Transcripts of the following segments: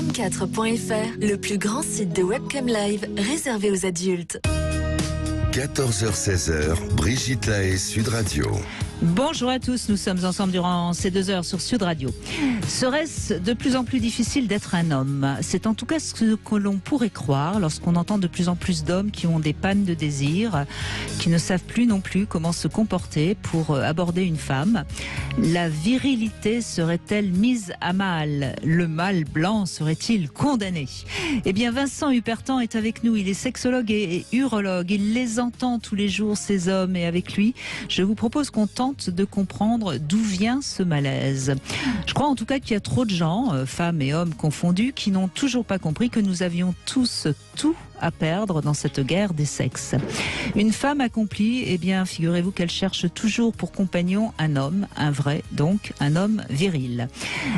m4.fr, le plus grand site de webcam live réservé aux adultes. 14h-16h, Brigitte Lahaie, Sud Radio. Bonjour à tous, nous sommes ensemble durant ces 2 heures sur Sud Radio. Serait-ce de plus en plus difficile d'être un homme? C'est en tout cas ce que l'on pourrait croire lorsqu'on entend de plus en plus d'hommes qui ont des pannes de désir, qui ne savent plus non plus comment se comporter pour aborder une femme. La virilité serait-elle mise à mal? Le mâle blanc serait-il condamné? Eh bien, Vincent Hupertan est avec nous, il est sexologue et urologue. Il les entend tous les jours, ces hommes, et avec lui, je vous propose qu'on tente de comprendre d'où vient ce malaise. Je crois en tout cas qu'il y a trop de gens, femmes et hommes confondus, qui n'ont toujours pas compris que nous avions tous tout à perdre dans cette guerre des sexes. Une femme accomplie, eh bien, figurez-vous qu'elle cherche toujours pour compagnon un homme, un vrai, donc un homme viril.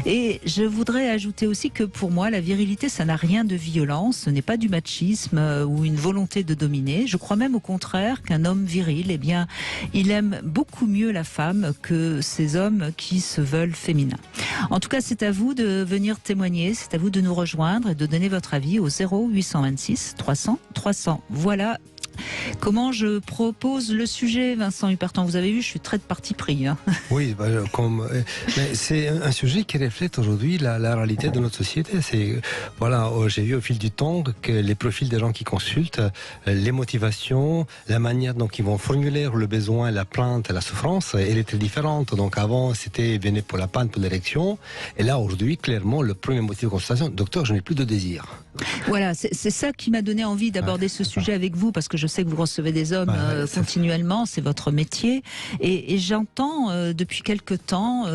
Et je voudrais ajouter aussi que pour moi, la virilité, ça n'a rien de violent, ce n'est pas du machisme ou une volonté de dominer. Je crois même au contraire qu'un homme viril, eh bien, il aime beaucoup mieux la femme que ces hommes qui se veulent féminins. En tout cas, c'est à vous de venir témoigner, c'est à vous de nous rejoindre et de donner votre avis au 0826 300 300. Voilà comment je propose le sujet, Vincent Hupertan. Vous avez vu, je suis très de parti pris. Oui, mais c'est un sujet qui reflète aujourd'hui la réalité de notre société. Voilà, j'ai vu au fil du temps que les profils des gens qui consultent, les motivations, la manière dont ils vont formuler le besoin, la plainte, la souffrance, elle est très différente. Donc avant, c'était venez pour la panne, pour l'érection. Et là, aujourd'hui, clairement, le premier motif de consultation, docteur, je n'ai plus de désir. Voilà, c'est ça qui m'a donné envie d'aborder ce sujet avec vous, parce que je sais que vous recevez des hommes continuellement, c'est votre métier, et j'entends depuis quelque temps,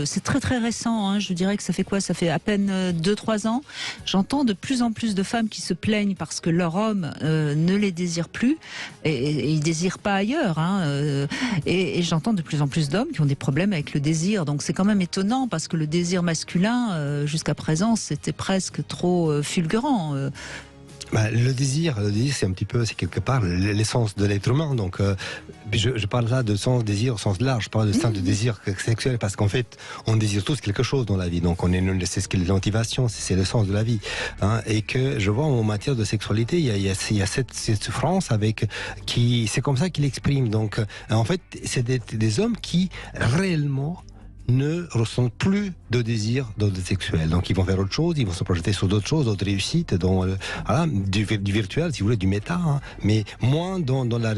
c'est très très récent, hein, je dirais que ça fait quoi? Ça fait à peine 2-3 ans, j'entends de plus en plus de femmes qui se plaignent parce que leur homme ne les désire plus, et ils ne désirent pas ailleurs, hein, et j'entends de plus en plus d'hommes qui ont des problèmes avec le désir, donc c'est quand même étonnant, parce que le désir masculin, jusqu'à présent, c'était presque trop fulgurant. Le désir, c'est un petit peu, c'est quelque part l'essence de l'être humain. Donc, je parle là de sens désir au sens large. Je parle de sens de désir sexuel, parce qu'en fait, on désire tous quelque chose dans la vie. Donc, c'est ce que la motivation, c'est le sens de la vie. Hein, et que je vois en matière de sexualité, il y a cette souffrance c'est comme ça qu'il exprime. Donc, en fait, c'est des hommes qui réellement ne ressentent plus de désir d'ordre sexuel. Donc ils vont faire autre chose, ils vont se projeter sur d'autres choses, d'autres réussites, du virtuel, si vous voulez, du méta, hein, mais moins dans la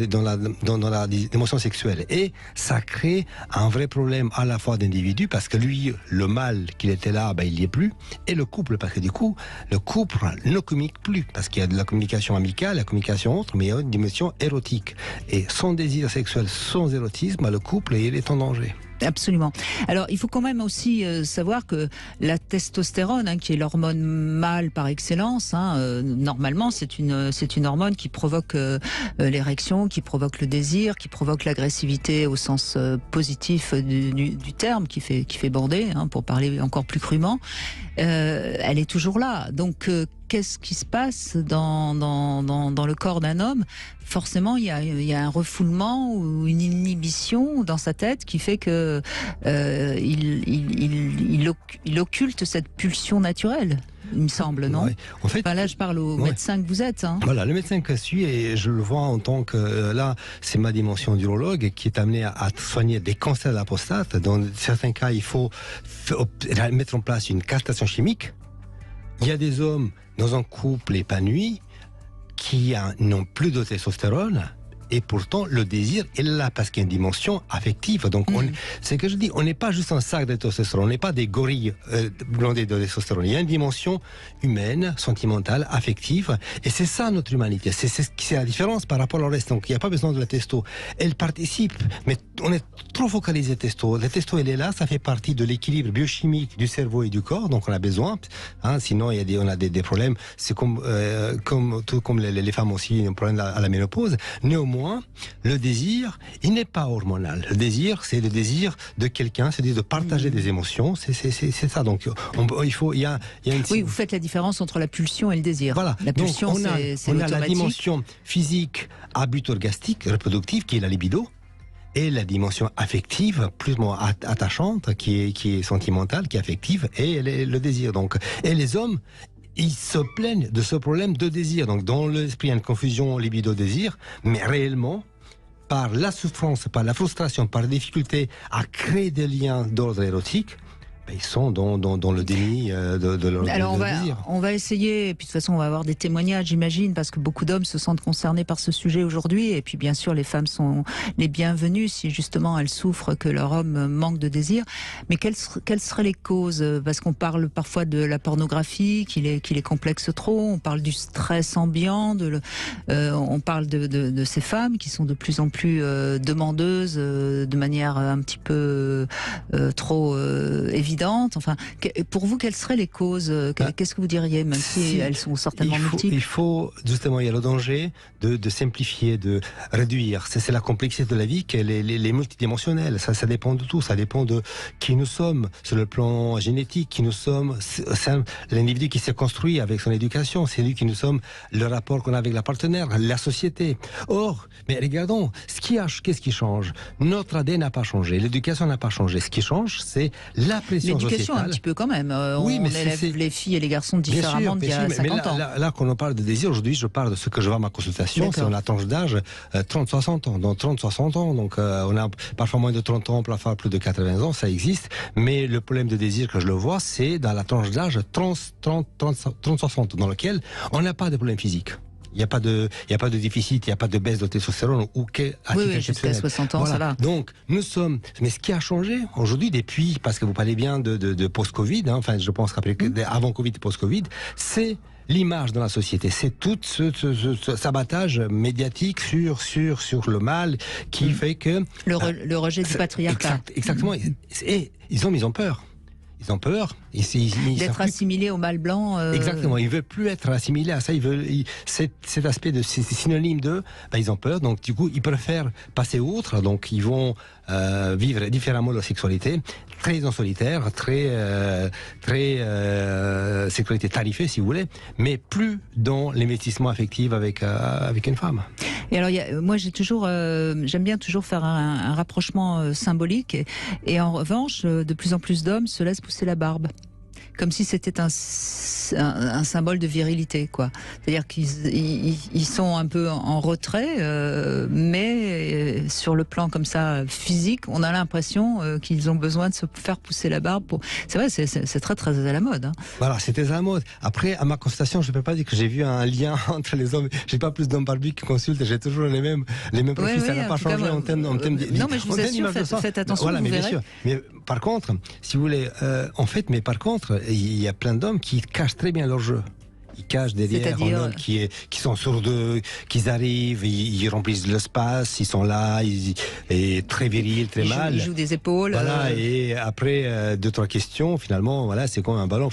émotion sexuelle. Et ça crée un vrai problème à la fois d'individu, parce que lui, le mâle qu'il était là, il n'y est plus, et le couple, parce que du coup, le couple ne communique plus, parce qu'il y a de la communication amicale, la communication autre, mais il y a une dimension érotique. Et sans désir sexuel, sans érotisme, le couple, il est en danger. Absolument. Alors, il faut quand même aussi savoir que la testostérone, qui est l'hormone mâle par excellence, normalement, c'est une hormone qui provoque l'érection, qui provoque le désir, qui provoque l'agressivité au sens positif du terme, qui fait bander, pour parler encore plus crûment. Elle est toujours là. Donc, qu'est-ce qui se passe dans le corps d'un homme? Forcément, il y a un refoulement ou une inhibition dans sa tête qui fait que il occulte cette pulsion naturelle. Il me semble, non? Ouais. En fait, là, je parle au médecin que vous êtes. Hein. Voilà, le médecin que je suis, et je le vois en tant que... là, c'est ma dimension d'urologue qui est amenée à soigner des cancers de la prostate. Dans certains cas, il faut mettre en place une castration chimique. Il y a des hommes dans un couple épanoui qui n'ont plus de testostérone, et pourtant le désir est là, parce qu'il y a une dimension affective. Donc c'est ce que je dis, on n'est pas juste un sac de testostérone, on n'est pas des gorilles blindés de testostérone. Il y a une dimension humaine, sentimentale, affective, et c'est ça notre humanité. C'est la différence par rapport au reste. Donc il n'y a pas besoin de la testo. Elle participe, mais on est trop focalisé testo. La testo, elle est là, ça fait partie de l'équilibre biochimique du cerveau et du corps, donc on a besoin. Sinon on a des problèmes. C'est comme les femmes aussi, un problème à la ménopause. Néanmoins, le désir, il n'est pas hormonal. Le désir, c'est le désir de quelqu'un, c'est-à-dire de partager des émotions. C'est ça. Donc, il y a une... Oui, vous faites la différence entre la pulsion et le désir. Voilà. La pulsion, c'est on a la l'automatique. dimension physique à but orgastique, reproductive, qui est la libido, et la dimension affective, plus attachante, qui est sentimentale, qui est affective, et le désir. Donc, et les hommes ils se plaignent de ce problème de désir. Donc dans l'esprit, il y a une confusion libido-désir, mais réellement, par la souffrance, par la frustration, par la difficulté à créer des liens d'ordre érotique, ils sont dans le déni de leur Alors désir. on va essayer, et puis de toute façon on va avoir des témoignages, j'imagine, parce que beaucoup d'hommes se sentent concernés par ce sujet aujourd'hui, et puis bien sûr les femmes sont les bienvenues si justement elles souffrent que leur homme manque de désir. Mais quelles seraient les causes? Parce qu'on parle parfois de la pornographie, qu'il est complexe trop, on parle du stress ambiant, on parle de ces femmes qui sont de plus en plus demandeuses de manière un petit peu trop évidente. Enfin, pour vous, quelles seraient les causes? Qu'est-ce que vous diriez, même si elles sont certainement multiples? Il faut, justement, il y a le danger de simplifier, de réduire. C'est la complexité de la vie qu'elle est multidimensionnelle. Ça dépend de tout. Ça dépend de qui nous sommes sur le plan génétique, qui nous sommes. C'est l'individu qui s'est construit avec son éducation. C'est lui qui nous sommes, le rapport qu'on a avec la partenaire, la société. Or, mais regardons, qu'est-ce qui change? Notre ADN n'a pas changé. L'éducation n'a pas changé. Ce qui change, c'est la pression l'éducation sociétale. Un petit peu quand même. Oui, on élève les filles et les garçons différemment d'il y a 50 ans. Là, quand on parle de désir, aujourd'hui, je parle de ce que je vois à ma consultation, c'est la tranche d'âge 30-60 ans. Donc 30-60 ans, donc on a parfois moins de 30 ans, parfois plus de 80 ans, ça existe. Mais le problème de désir que je le vois, c'est dans la tranche d'âge 30-60, dans lequel on n'a pas de problème physique. Il n'y a pas de déficit, il n'y a pas de baisse de testostérone ou oui, jusqu'à 60 ans, voilà. Ça va. Donc, nous sommes. Mais ce qui a changé aujourd'hui, depuis, parce que vous parlez bien de post-Covid, enfin, je pense qu'après, avant Covid et post-Covid, c'est l'image dans la société. C'est tout ce sabotage médiatique sur le mal qui fait que. Le rejet du patriarcat. Exactement. Et ils ont peur. Ils ont peur. D'être assimilés au mâle blanc. Exactement. Ils ne veulent plus être assimilés à ça. Cet aspect de synonyme de. Ils ont peur. Donc, du coup, ils préfèrent passer outre. Donc, ils vont vivre différemment leur sexualité. Très en solitaire, très sexualité tarifée, si vous voulez. Mais plus dans l'investissement affectif avec une femme. Et alors, moi, j'aime bien toujours faire un rapprochement symbolique. Et en revanche, de plus en plus d'hommes se laissent pousser la barbe. Comme si c'était un symbole de virilité, quoi. C'est-à-dire qu'ils sont un peu en retrait, mais sur le plan comme ça physique, on a l'impression qu'ils ont besoin de se faire pousser la barbe. C'est vrai, c'est très très à la mode. Hein. Voilà, c'était à la mode. Après, à ma constatation, je ne peux pas dire que j'ai vu un lien entre les hommes. J'ai pas plus d'hommes barbus qui consultent. J'ai toujours les mêmes profils. Ça n'a pas changé en termes non, mais je vous assure, faites attention. Voilà, vous verrez. Bien sûr. Mais par contre, si vous voulez, par contre, il y a plein d'hommes qui cachent très bien leur jeu. Ils cachent derrière un homme qui sont sourds d'eux, qu'ils arrivent, ils remplissent l'espace, ils sont là, et très virils, très mal. Ils jouent des épaules. Voilà, et après 2-3 questions, finalement, voilà, c'est comme un ballon.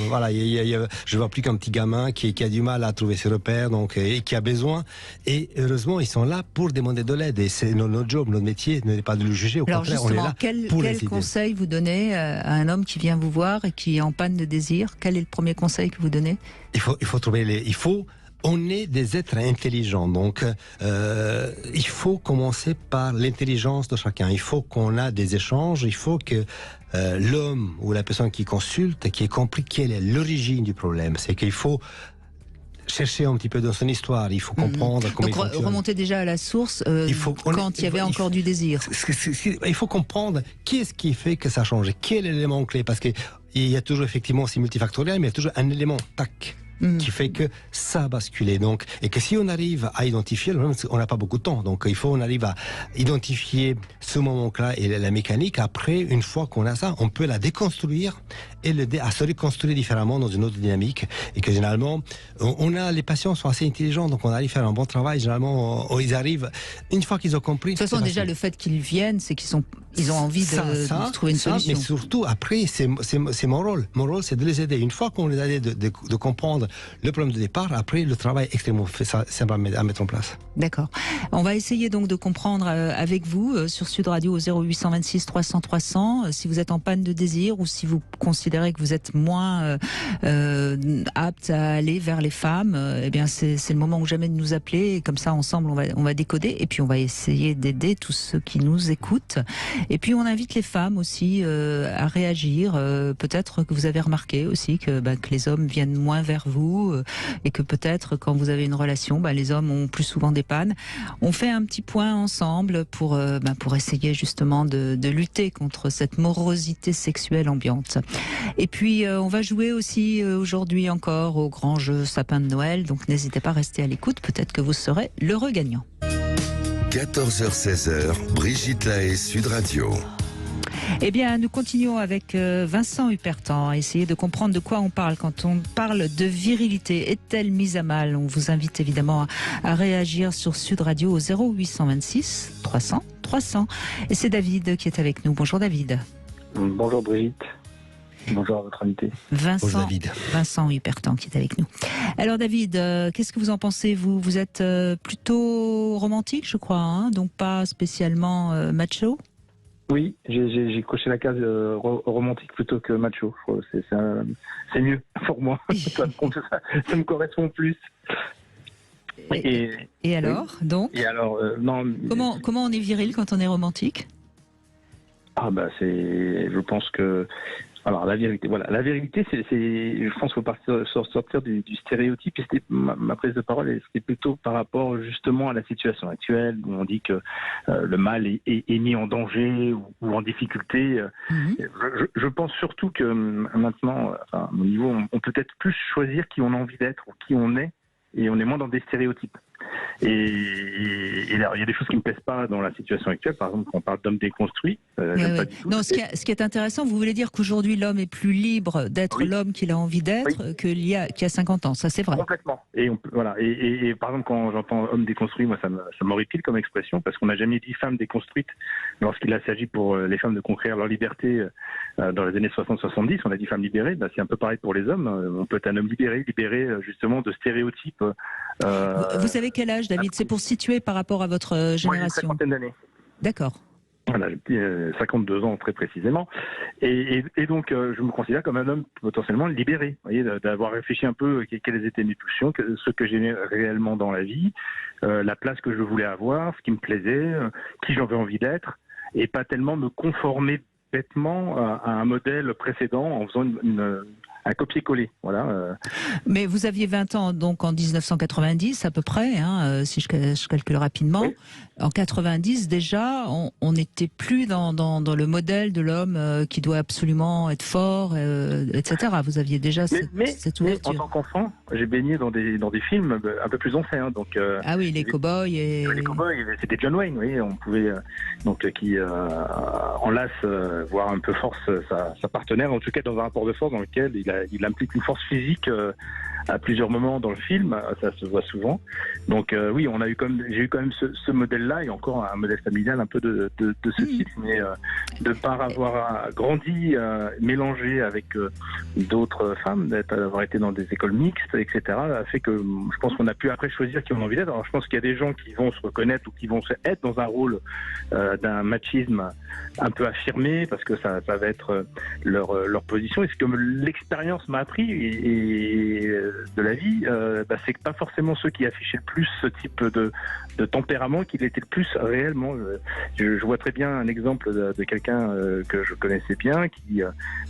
Voilà, je vois plus qu'un petit gamin qui a du mal à trouver ses repères, donc et qui a besoin. Et heureusement, ils sont là pour demander de l'aide. Et c'est notre job, notre métier, n'est pas de le juger. Au contraire, on est là pour quel conseil vous donnez à un homme qui vient vous voir et qui est en panne de désir? Quel est le premier conseil que vous donnez? Il faut trouver on est des êtres intelligents, donc il faut commencer par l'intelligence de chacun. Il faut qu'on a des échanges, il faut que l'homme ou la personne qui consulte, qui ait compris quelle est l'origine du problème. C'est qu'il faut chercher un petit peu dans son histoire, il faut comprendre comment il fonctionne. Donc remonter déjà à la source quand il y avait encore du désir. Il faut comprendre qu'est-ce qui fait que ça change, quel élément clé, parce qu'il y a toujours effectivement, c'est multifactoriel, mais il y a toujours un élément, qui fait que ça a basculé. Donc, et que si on arrive à identifier, on n'a pas beaucoup de temps, donc on arrive à identifier ce moment-là et la mécanique. Après, une fois qu'on a ça, on peut la déconstruire et à se reconstruire différemment dans une autre dynamique. Et que généralement, les patients sont assez intelligents, donc on arrive à faire un bon travail. Généralement, ils arrivent, une fois qu'ils ont compris. De toute façon, déjà, le fait qu'ils viennent, c'est qu'ils ont envie de trouver une solution. Mais surtout, après, c'est mon rôle. Mon rôle, c'est de les aider. Une fois qu'on les a aidés de comprendre le problème de départ, après, le travail est extrêmement simple à mettre en place. D'accord. On va essayer donc de comprendre avec vous sur Sud Radio au 0826 300 300 si vous êtes en panne de désir ou si vous considérez considérez que vous êtes moins apte à aller vers les femmes, eh bien c'est le moment ou jamais de nous appeler. Et comme ça, ensemble, on va décoder. Et puis on va essayer d'aider tous ceux qui nous écoutent. Et puis on invite les femmes aussi à réagir. Peut-être que vous avez remarqué aussi que les hommes viennent moins vers vous et que peut-être quand vous avez une relation, les hommes ont plus souvent des pannes. On fait un petit point ensemble pour essayer justement de lutter contre cette morosité sexuelle ambiante. Et puis on va jouer aussi aujourd'hui encore au grand jeu sapin de Noël. Donc n'hésitez pas à rester à l'écoute. Peut-être que vous serez l'heureux gagnant. 14h-16h, Brigitte Lahaie, Sud Radio. Eh bien, nous continuons avec Vincent Hupertan à essayer de comprendre de quoi on parle quand on parle de virilité. Est-elle mise à mal? On vous invite évidemment à réagir sur Sud Radio au 0826 300 300. Et c'est David qui est avec nous. Bonjour David. Bonjour Brigitte. Bonjour à votre invité. Vincent Hupertan qui est avec nous. Alors David, qu'est-ce que vous en pensez? Vous êtes plutôt romantique, je crois, hein, donc pas spécialement macho? Oui, j'ai coché la case romantique plutôt que macho. C'est mieux pour moi. ça me correspond plus. Et alors, oui. donc non. Comment on est viril quand on est romantique? Je pense que. Alors la vérité, je pense qu'il faut sortir du stéréotype. Et c'était ma prise de parole, c'était plutôt par rapport justement à la situation actuelle où on dit que le mal est mis en danger ou en difficulté. Je pense surtout que maintenant, au niveau, on peut peut-être plus choisir qui on a envie d'être ou qui on est, et on est moins dans des stéréotypes. Et alors, il y a des choses qui ne me plaisent pas dans la situation actuelle. Par exemple, quand on parle d'hommes déconstruits, pas du tout. Non, ce qui est intéressant, vous voulez dire qu'aujourd'hui l'homme est plus libre d'être l'homme qu'il a envie d'être qu'il y a 50 ans. Ça, c'est vrai. Complètement. Et par exemple, quand j'entends homme déconstruit, moi, ça m'horripile comme expression, parce qu'on n'a jamais dit femme déconstruite lorsqu'il s'agit pour les femmes de conquérir leur liberté dans les années 60-70. On a dit femme libérée. C'est un peu pareil pour les hommes. On peut être un homme libéré justement de stéréotypes. Vous savez quel âge, David? C'est pour situer par rapport à votre génération. Moi, j'ai une cinquantaine d'années. D'accord. Voilà, j'ai 52 ans très précisément. Et donc, je me considère comme un homme potentiellement libéré. Vous voyez, d'avoir réfléchi un peu quelles étaient mes pulsions, ce que j'aimais réellement dans la vie, la place que je voulais avoir, ce qui me plaisait, qui j'avais envie d'être, et pas tellement me conformer bêtement à un modèle précédent en faisant un copier-coller, voilà. Mais vous aviez 20 ans, donc en 1990 à peu près, si je calcule rapidement. Oui. En 90 déjà, on n'était plus dans le modèle de l'homme qui doit absolument être fort, etc. Vous aviez déjà cette ouverture. Mais en tant qu'enfant, j'ai baigné dans des films un peu plus anciens, donc. Ah oui, les cow-boys et. Les cow-boys, c'était John Wayne, oui, on pouvait qui enlace, voire un peu force sa partenaire, en tout cas dans un rapport de force dans lequel il implique une force physique à plusieurs moments dans le film, ça se voit souvent. Donc oui, j'ai eu quand même ce modèle-là, et encore un modèle familial un peu de ce type, mais de par avoir grandi mélangé avec d'autres femmes, d'avoir été dans des écoles mixtes, etc., a fait que je pense qu'on a pu après choisir qui on a envie d'être. Alors je pense qu'il y a des gens qui vont se reconnaître ou qui vont être dans un rôle d'un machisme un peu affirmé, parce que ça va être leur position. Et ce que l'expérience m'a appris et de la vie, c'est que pas forcément ceux qui affichaient le plus ce type de tempérament qu'il était le plus réellement. Je vois très bien un exemple de quelqu'un que je connaissais bien qui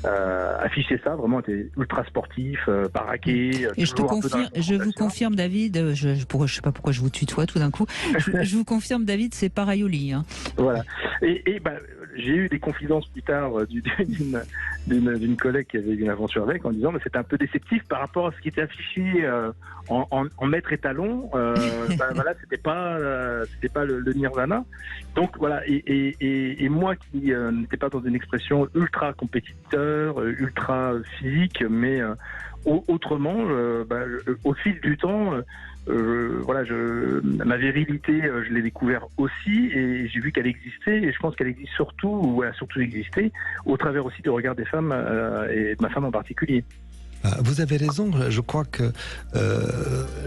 affichait ça, vraiment était ultra sportif, baraqué. Et je vous confirme, David, je sais pas pourquoi je vous tutoie tout d'un coup, je vous confirme, David, c'est pareil au lit. Voilà. Et j'ai eu des confidences plus tard d'une collègue qui avait eu une aventure avec, en disant mais c'était un peu déceptif par rapport à ce qui était affiché en maître étalon. Voilà, c'était pas le nirvana. Donc voilà, et moi qui n'étais pas dans une expression ultra compétiteur, ultra physique, mais autrement, au fil du temps. Ma virilité, je l'ai découvert aussi, et j'ai vu qu'elle existait, et je pense qu'elle existe surtout, ou elle a surtout existé, au travers aussi du regard des femmes, et de ma femme en particulier. Vous avez raison, je crois que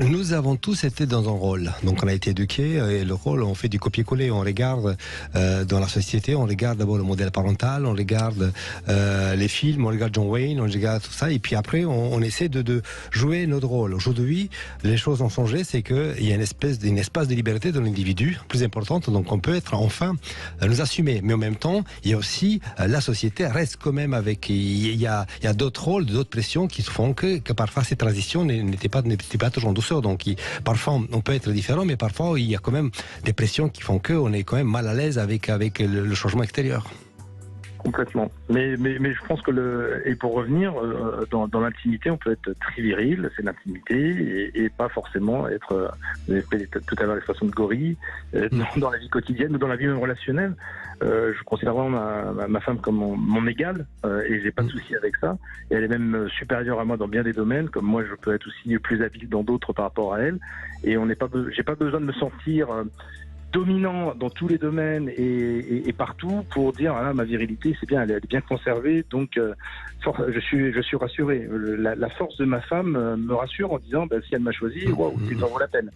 nous avons tous été dans un rôle. Donc on a été éduqués et le rôle, on fait du copier-coller. On regarde dans la société, on regarde d'abord le modèle parental, on regarde les films, on regarde John Wayne, on regarde tout ça et puis après on essaie de jouer notre rôle. Aujourd'hui, les choses ont changé, c'est qu'il y a une espace de liberté de l'individu plus importante, donc on peut être enfin nous assumer. Mais en même temps, il y a aussi la société reste quand même avec, il y a d'autres rôles, d'autres pressions qui font que parfois ces transitions n'étaient pas toujours en douceur. Donc parfois on peut être différent, mais parfois il y a quand même des pressions qui font qu'on est quand même mal à l'aise avec le changement extérieur. Complètement. Mais je pense que et pour revenir, dans l'intimité, on peut être très viril, c'est l'intimité, et pas forcément être, vous avez fait tout à l'heure l'expression de gorille, dans la vie quotidienne ou dans la vie même relationnelle. Je considère vraiment ma femme comme mon égale, et j'ai pas de souci avec ça. Et elle est même supérieure à moi dans bien des domaines, comme moi je peux être aussi plus habile dans d'autres par rapport à elle. Et j'ai pas besoin de me sentir dominant dans tous les domaines et partout pour dire ma virilité c'est bien, elle est bien conservée, donc je suis rassuré. La force de ma femme me rassure en disant si elle m'a choisi, waouh, ça vaut la peine.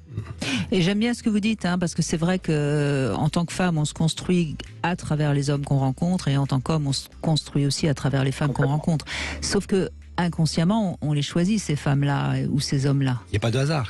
Et j'aime bien ce que vous dites, parce que c'est vrai que en tant que femme, on se construit à travers les hommes qu'on rencontre, et en tant qu'homme, on se construit aussi à travers les femmes qu'on rencontre. Sauf que inconsciemment, on les choisit, ces femmes-là ou ces hommes-là. Il n'y a pas de hasard.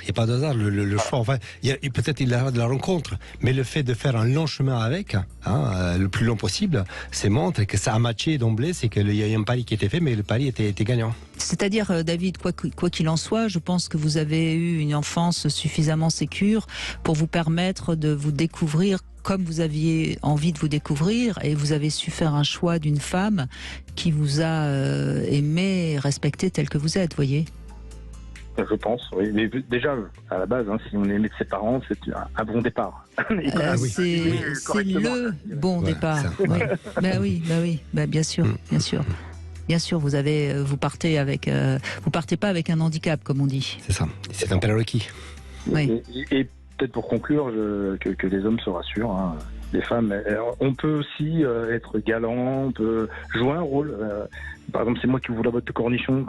Le choix. Enfin, peut-être il y a de la rencontre, mais le fait de faire un long chemin avec, le plus long possible, c'est montre que ça a matché d'emblée, c'est qu'il y a eu un pari qui était fait, mais le pari était gagnant. C'est-à-dire, David, quoi qu'il en soit, je pense que vous avez eu une enfance suffisamment sécure pour vous permettre de vous découvrir comme vous aviez envie de vous découvrir, et vous avez su faire un choix d'une femme qui vous a aimé et respecté tel que vous êtes, voyez. Je pense, oui. Mais déjà, à la base, si on est aimé de ses parents, c'est un bon départ. C'est le bon départ. Oui. Bien sûr. Bien sûr, vous partez pas avec un handicap, comme on dit. C'est ça. C'est un prérequis. Oui. Et peut-être pour conclure, que les hommes se rassurent. Les femmes, on peut aussi être galant, on peut jouer un rôle. Par exemple, c'est moi qui ouvre la boîte de cornichons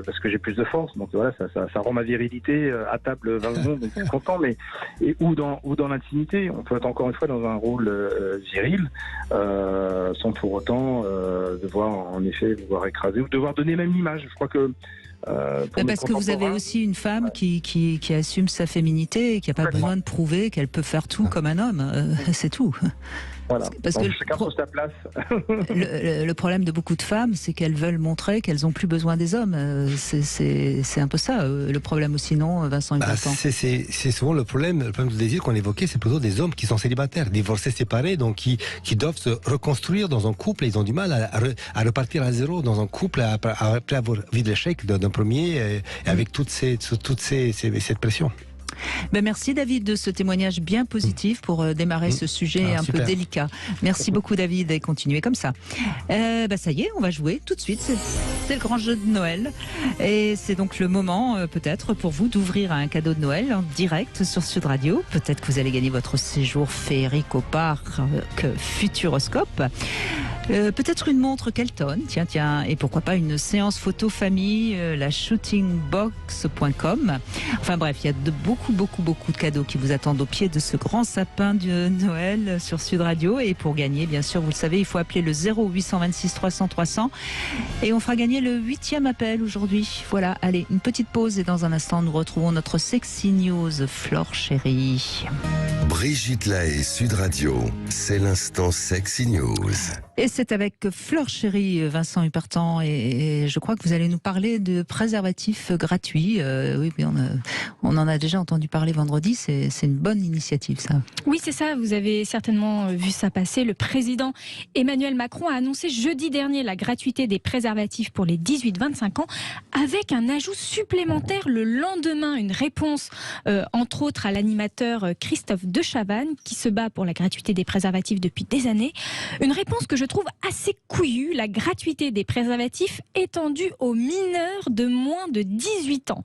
parce que j'ai plus de force. Donc voilà, ça rend ma virilité à table 20 secondes, donc je suis content. Ou dans l'intimité, on peut être encore une fois dans un rôle viril, sans pour autant devoir en effet devoir écraser ou devoir donner même l'image. Je crois que parce que vous avez aussi une femme qui assume sa féminité et qui n'a pas besoin de prouver qu'elle peut faire tout comme un homme. C'est tout. Voilà. Parce que chacun trouve sa place. le problème de beaucoup de femmes, c'est qu'elles veulent montrer qu'elles n'ont plus besoin des hommes. C'est un peu ça le problème aussi, non, Vincent Hypertant? C'est souvent le problème du désir qu'on évoquait, c'est plutôt des hommes qui sont célibataires, divorcés, séparés, donc qui doivent se reconstruire dans un couple. Ils ont du mal à repartir à zéro dans un couple après avoir vu l'échec d'un premier et avec toute cette pression. Merci David de ce témoignage bien positif pour démarrer ce sujet un peu délicat. Merci beaucoup David et continuez comme ça. Ça y est, on va jouer tout de suite. C'est le grand jeu de Noël et c'est donc le moment peut-être pour vous d'ouvrir un cadeau de Noël en direct sur Sud Radio. Peut-être que vous allez gagner votre séjour féerique au parc Futuroscope. Peut-être une montre Kelton, tiens, et pourquoi pas une séance photo famille, la shootingbox.com. Enfin bref, il y a beaucoup de cadeaux qui vous attendent au pied de ce grand sapin de Noël sur Sud Radio. Et pour gagner, bien sûr, vous le savez, il faut appeler le 0826 300 300 et on fera gagner le 8e appel aujourd'hui. Voilà, allez, une petite pause et dans un instant, nous retrouvons notre Sexy News, Flore Chérie. Brigitte Lahaie, Sud Radio, c'est l'instant Sexy News. Et c'est avec Flore Chérie, Vincent Hypertant, et je crois que vous allez nous parler de préservatifs gratuits. Oui, mais on en a déjà entendu parler vendredi, c'est une bonne initiative ça. Oui, c'est ça, vous avez certainement vu ça passer. Le président Emmanuel Macron a annoncé jeudi dernier la gratuité des préservatifs pour les 18-25 ans, avec un ajout supplémentaire le lendemain, une réponse entre autres à l'animateur Christophe de de Chavannes qui se bat pour la gratuité des préservatifs depuis des années. Une réponse que je trouve assez couillue, la gratuité des préservatifs étendue aux mineurs de moins de 18 ans.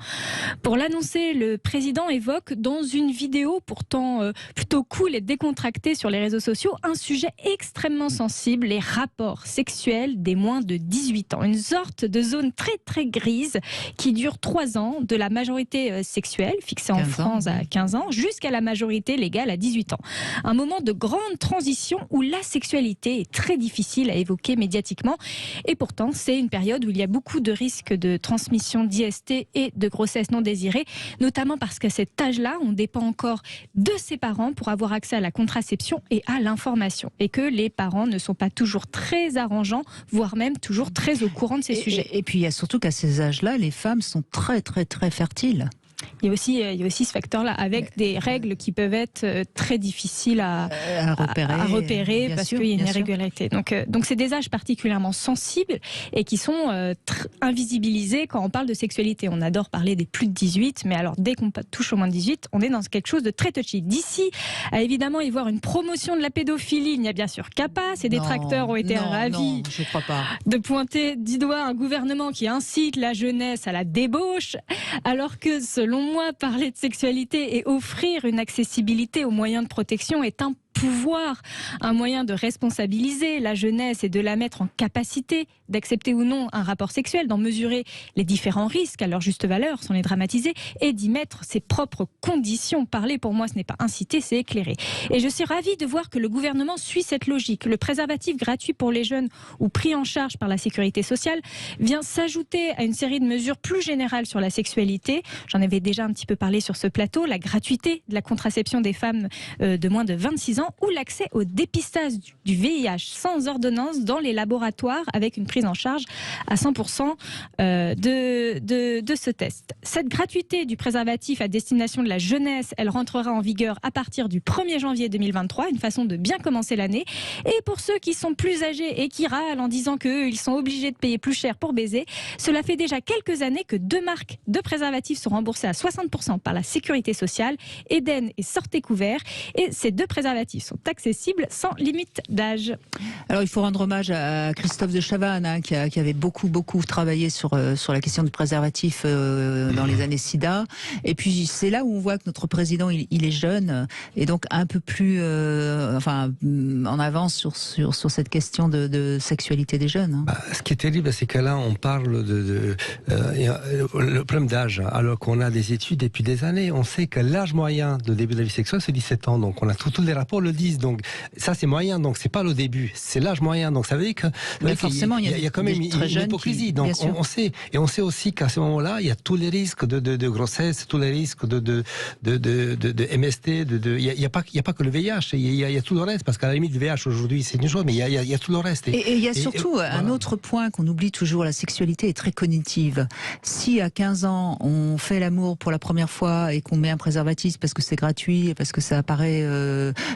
Pour l'annoncer, le président évoque dans une vidéo pourtant plutôt cool et décontractée sur les réseaux sociaux un sujet extrêmement sensible, les rapports sexuels des moins de 18 ans. Une sorte de zone très très grise qui dure 3 ans, de la majorité sexuelle fixée en France à 15 ans jusqu'à la majorité légale à 18 ans. Un moment de grande transition où la sexualité est très difficile à évoquer médiatiquement et pourtant c'est une période où il y a beaucoup de risques de transmission d'IST et de grossesse non désirée, notamment parce qu'à cet âge-là, on dépend encore de ses parents pour avoir accès à la contraception et à l'information et que les parents ne sont pas toujours très arrangeants, voire même toujours très au courant de ces sujets. Et puis il y a surtout qu'à ces âges-là, les femmes sont très très très fertiles. Il y a aussi ce facteur-là, avec des règles qui peuvent être très difficiles à repérer parce qu'il y a une irrégularité. Donc c'est des âges particulièrement sensibles et qui sont invisibilisés quand on parle de sexualité. On adore parler des plus de 18, mais alors dès qu'on touche au moins de 18, on est dans quelque chose de très touchy. D'ici à évidemment y voir une promotion de la pédophilie, il y a bien sûr CAPA, ses détracteurs ont été ravis je crois pas. de pointer du doigt un gouvernement qui incite la jeunesse à la débauche, alors que selon moi, parler de sexualité et offrir une accessibilité aux moyens de protection est un pouvoir, un moyen de responsabiliser la jeunesse et de la mettre en capacité d'accepter ou non un rapport sexuel, d'en mesurer les différents risques à leur juste valeur, sans les dramatiser, et d'y mettre ses propres conditions. Parler, pour moi, ce n'est pas inciter, c'est éclairer. Et je suis ravie de voir que le gouvernement suit cette logique. Le préservatif gratuit pour les jeunes ou pris en charge par la sécurité sociale vient s'ajouter à une série de mesures plus générales sur la sexualité. J'en avais déjà un petit peu parlé sur ce plateau, la gratuité de la contraception des femmes de moins de 26 ans ou l'accès au dépistage du VIH sans ordonnance dans les laboratoires avec une prise en charge à 100% de ce test. Cette gratuité du préservatif à destination de la jeunesse, elle rentrera en vigueur à partir du 1er janvier 2023, une façon de bien commencer l'année. Et pour ceux qui sont plus âgés et qui râlent en disant qu'eux, ils sont obligés de payer plus cher pour baiser, cela fait déjà quelques années que 2 marques de préservatifs sont remboursées à 60% par la sécurité sociale, Eden et Sortez Couvert. Et ces 2 préservatifs sont accessibles sans limite d'âge. Alors il faut rendre hommage à Christophe de Chavannes qui avait beaucoup travaillé sur la question du préservatif dans les années SIDA. Et puis c'est là où on voit que notre président il est jeune et donc un peu plus en avance sur cette question de sexualité des jeunes. Ce qui est terrible, c'est que là on parle le problème d'âge, alors qu'on a des études depuis des années. On sait que l'âge moyen de début de la vie sexuelle c'est 17 ans, donc on a tous les rapports le disent. Donc ça c'est moyen, donc c'est pas le début, c'est l'âge moyen. Donc ça veut dire que forcément il y a quand même une hypocrisie. Donc on sait, et on sait aussi qu'à ce moment-là il y a tous les risques de grossesse, tous les risques de MST. Il y a pas que le VIH, il y a tout le reste, parce qu'à la limite le VIH aujourd'hui c'est une chose, mais il y a tout le reste. Et il y a surtout un autre point qu'on oublie toujours, la sexualité est très cognitive. Si à 15 ans on fait l'amour pour la première fois et qu'on met un préservatif parce que c'est gratuit et parce que ça apparaît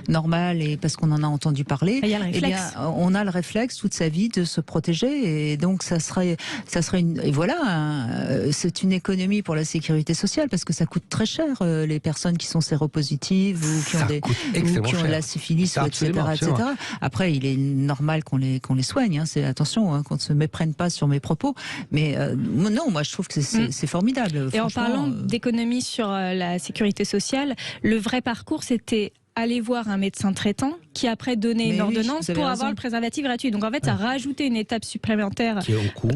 normal et parce qu'on en a entendu parler, eh bien, on a le réflexe toute sa vie de se protéger, et donc ça serait c'est une économie pour la sécurité sociale, parce que ça coûte très cher les personnes qui sont séropositives ou qui ont la syphilis, etc. Après, il est normal qu'on les soigne. C'est attention qu'on ne se méprenne pas sur mes propos, mais non, moi je trouve que c'est formidable. Et en parlant d'économie sur la sécurité sociale, le vrai parcours c'était aller voir un médecin traitant qui après donnait une ordonnance pour avoir le préservatif gratuit. Donc en fait, ça a rajouté une étape supplémentaire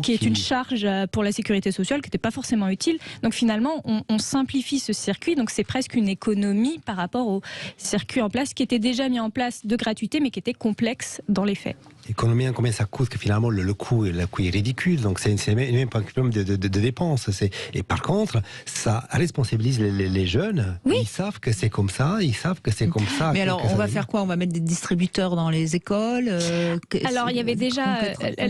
qui est une charge pour la sécurité sociale qui n'était pas forcément utile. Donc finalement, on simplifie ce circuit. Donc c'est presque une économie par rapport au circuit en place qui était déjà mis en place de gratuité mais qui était complexe dans les faits. Économie, combien ça coûte, que finalement le coût est ridicule, donc c'est même pas un problème de dépenses. Et par contre, ça responsabilise les jeunes. Oui. Ils savent que c'est comme ça, ils savent que c'est comme ça. Mais alors, on va faire quoi? On va mettre des distributeurs dans les écoles. Alors, il y avait déjà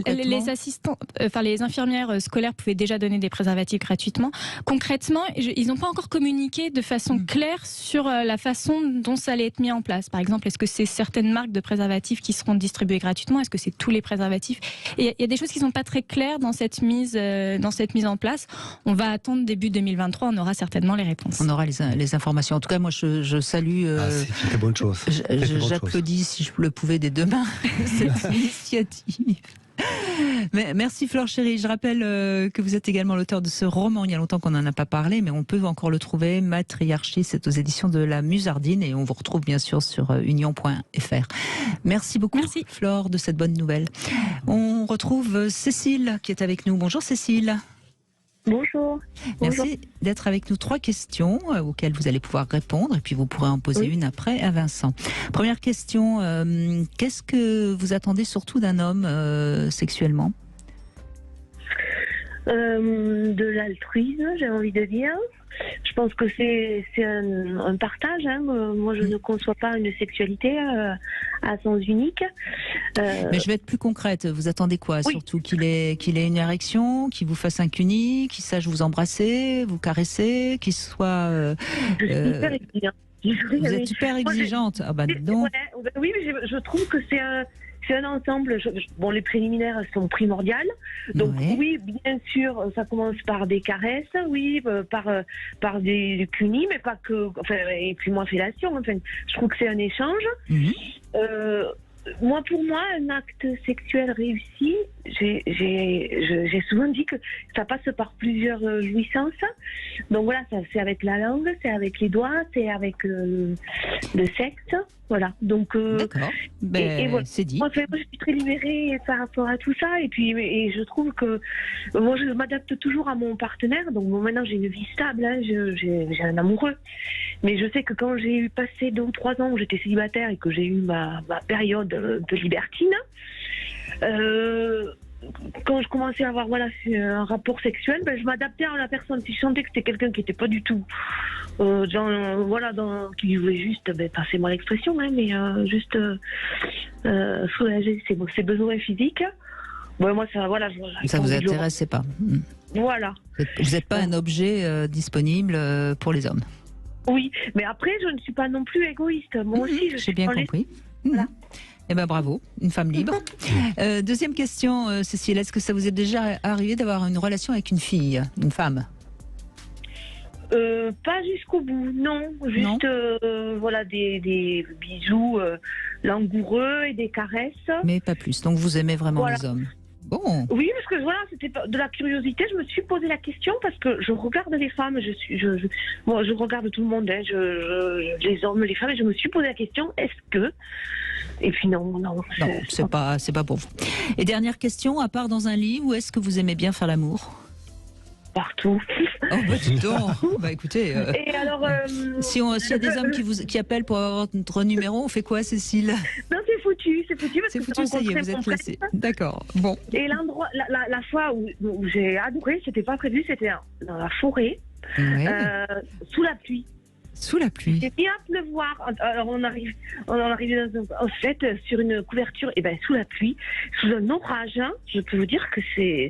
les assistants, les infirmières scolaires pouvaient déjà donner des préservatifs gratuitement. Concrètement, ils n'ont pas encore communiqué de façon claire sur la façon dont ça allait être mis en place. Par exemple, est-ce que c'est certaines marques de préservatifs qui seront distribués gratuitement? Est-ce que c'est tous les préservatifs? Et il y a des choses qui sont pas très claires dans cette mise en place. On va attendre début 2023, on aura certainement les réponses. On aura les informations. En tout cas, moi, je salue. C'est une très bonne chose. J'applaudis, si je le pouvais, des deux mains, cette initiative. Mais merci Flore Chéri. Je rappelle que vous êtes également l'auteur de ce roman. Il y a longtemps qu'on n'en a pas parlé, mais on peut encore le trouver. Matriarchie, c'est aux éditions de La Musardine et on vous retrouve bien sûr sur union.fr. Merci beaucoup Flore de cette bonne nouvelle. On retrouve Cécile qui est avec nous. Bonjour Cécile. Bonjour. Merci d'être avec nous. 3 questions auxquelles vous allez pouvoir répondre et puis vous pourrez en poser une après à Vincent. Première question, qu'est-ce que vous attendez surtout d'un homme sexuellement? De l'altruisme, j'ai envie de dire. Je pense que c'est un partage. Hein. Moi, je ne conçois pas une sexualité à sens unique. Mais je vais être plus concrète. Vous attendez quoi? Surtout qu'il ait une érection, qu'il vous fasse un cuni, qu'il sache vous embrasser, vous caresser, qu'il soit... Je suis hyper exigeante. Vous êtes hyper exigeante. Ah bah donc. Oui, mais je trouve que c'est un ensemble. Bon, les préliminaires sont primordiales. Donc oui, bien sûr, ça commence par des caresses, oui, par des cunis, mais pas que. Enfin, et puis moi, fellation. Enfin, je trouve que c'est un échange. Pour moi, un acte sexuel réussi, j'ai souvent dit que ça passe par plusieurs jouissances. Donc voilà, c'est avec la langue, c'est avec les doigts, c'est avec le sexe. Voilà. Donc, d'accord. Et voilà. C'est dit. Moi, je suis très libérée par rapport à tout ça. Et puis, je trouve que moi, je m'adapte toujours à mon partenaire. Donc, maintenant, j'ai une vie stable. Hein, j'ai un amoureux. Mais je sais que quand j'ai eu passé 2 ou 3 ans où j'étais célibataire et que j'ai eu ma période de libertine, quand je commençais à avoir un rapport sexuel, je m'adaptais à la personne. Si je sentais que c'était quelqu'un qui n'était pas du tout qui voulait juste, passez-moi l'expression, hein, mais juste soulager ses besoins physiques. Moi, ça vous intéressait pas. Voilà. Vous n'êtes pas un objet disponible pour les hommes. Oui, mais après, je ne suis pas non plus égoïste. Moi aussi, j'ai bien compris. Voilà. Eh ben bravo, une femme libre. Deuxième question, Cécile, est-ce que ça vous est déjà arrivé d'avoir une relation avec une fille, une femme? Pas jusqu'au bout, non. Juste des bisous langoureux et des caresses. Mais pas plus. Donc vous aimez vraiment les hommes? Bon. Oui, parce que c'était de la curiosité. Je me suis posé la question parce que je regarde les femmes, je regarde tout le monde, hein, les hommes, les femmes, et je me suis posé la question, est-ce que... Et puis non, c'est pas pour vous. Et dernière question, à part dans un lit, où est-ce que vous aimez bien faire l'amour? Partout. Oh dis donc. Écoutez. Et alors, s'il y a des hommes qui appellent pour avoir notre numéro, on fait quoi, Cécile? Non, c'est foutu. C'est foutu, ça y est, vous êtes classée. D'accord. Bon. Et l'endroit, la fois où j'ai adoré, c'était pas prévu, c'était dans la forêt, sous la pluie. Sous la pluie. J'ai bien pleuvoir. Alors on arrive en fait sur une couverture, sous la pluie, sous un orage. Hein, je peux vous dire que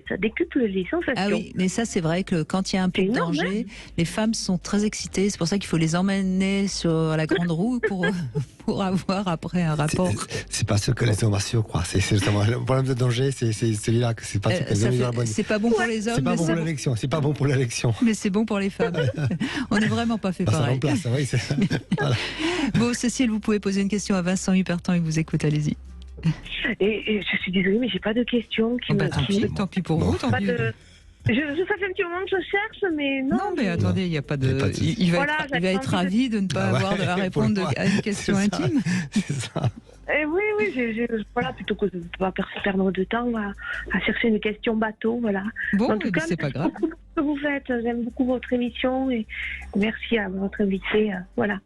ça décuple les sensations. Ah oui, mais ça c'est vrai que quand il y a un peu de danger, les femmes sont très excitées. C'est pour ça qu'il faut les emmener sur la grande roue pour avoir après un rapport. C'est pas ce que les hommes croient. C'est justement le problème de danger. C'est celui-là que c'est pas. C'est pas bon pour les hommes. C'est pas bon pour l'élection. C'est pas bon pour l'élection. Mais c'est bon pour les femmes. On n'est vraiment pas fait pareil. Voilà. Bon, Cécile, vous pouvez poser une question à Vincent Hupertan, il vous écoute, allez-y. Et je suis désolée, mais j'ai pas de questions. Tant pis pour vous. Ça fait un petit moment que je cherche, mais non. Non, mais attendez, il n'y a pas de. Il va être ravi de ne pas avoir à répondre à une question intime. C'est ça. Oui, plutôt que de ne pas perdre de temps à chercher une question bateau, voilà. Bon, en tout cas, c'est pas grave. Beaucoup ce que vous faites, j'aime beaucoup votre émission et merci à votre invité, voilà.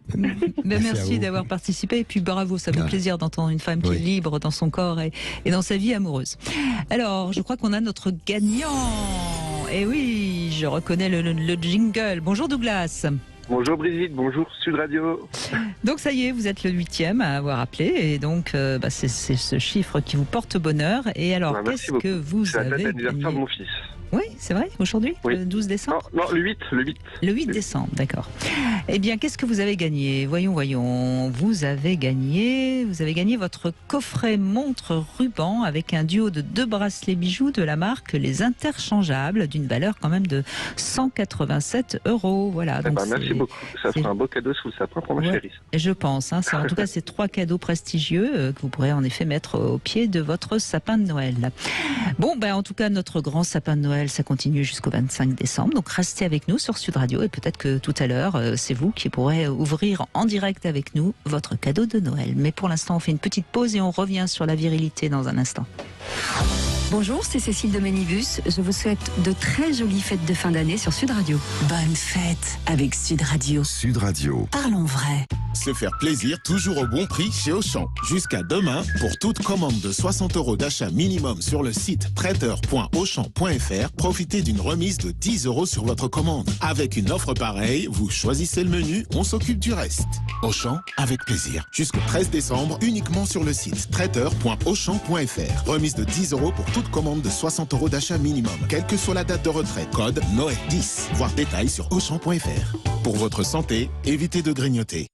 Merci d'avoir participé et puis bravo, ça fait plaisir d'entendre une femme qui est libre dans son corps et dans sa vie amoureuse. Alors, je crois qu'on a notre gagnant. Et oui, je reconnais le jingle. Bonjour Douglas. Bonjour Brigitte, bonjour Sud Radio. Donc ça y est, vous êtes le 8e à avoir appelé et donc c'est ce chiffre qui vous porte bonheur. Et alors, qu'est-ce que vous avez gagné ? C'est la date d'anniversaire gagné ? de mon fils. Oui, c'est vrai, aujourd'hui, oui. Le 12 décembre ? Non, le 8. Le 8 décembre, d'accord. Eh bien, qu'est-ce que vous avez gagné ? Voyons. Vous avez gagné votre coffret montre ruban avec un duo de 2 bracelets bijoux de la marque Les Interchangeables d'une valeur quand même de 187 €. Voilà. Donc merci beaucoup. Ça fera un beau cadeau sous le sapin pour ma chérie. Je pense. En tout cas, c'est 3 cadeaux prestigieux que vous pourrez en effet mettre au pied de votre sapin de Noël. Bon, en tout cas, notre grand sapin de Noël, ça continue jusqu'au 25 décembre. Donc restez avec nous sur Sud Radio et peut-être que tout à l'heure, c'est vous qui pourrez ouvrir en direct avec nous votre cadeau de Noël. Mais pour l'instant, on fait une petite pause et on revient sur la virilité dans un instant. Bonjour, c'est Cécile de Ménibus. Je vous souhaite de très jolies fêtes de fin d'année sur Sud Radio. Bonne fête avec Sud Radio. Sud Radio. Parlons vrai. Se faire plaisir toujours au bon prix chez Auchan. Jusqu'à demain, pour toute commande de 60 € d'achat minimum sur le site traiteur.auchan.fr, profitez d'une remise de 10 € sur votre commande. Avec une offre pareille, vous choisissez le menu, on s'occupe du reste. Auchan, avec plaisir. Jusqu'au 13 décembre, uniquement sur le site traiteur.auchan.fr. Remise de 10 € pour toute commande de 60 € d'achat minimum, quelle que soit la date de retrait. Code Noël 10. Voir détails sur auchan.fr. Pour votre santé, évitez de grignoter.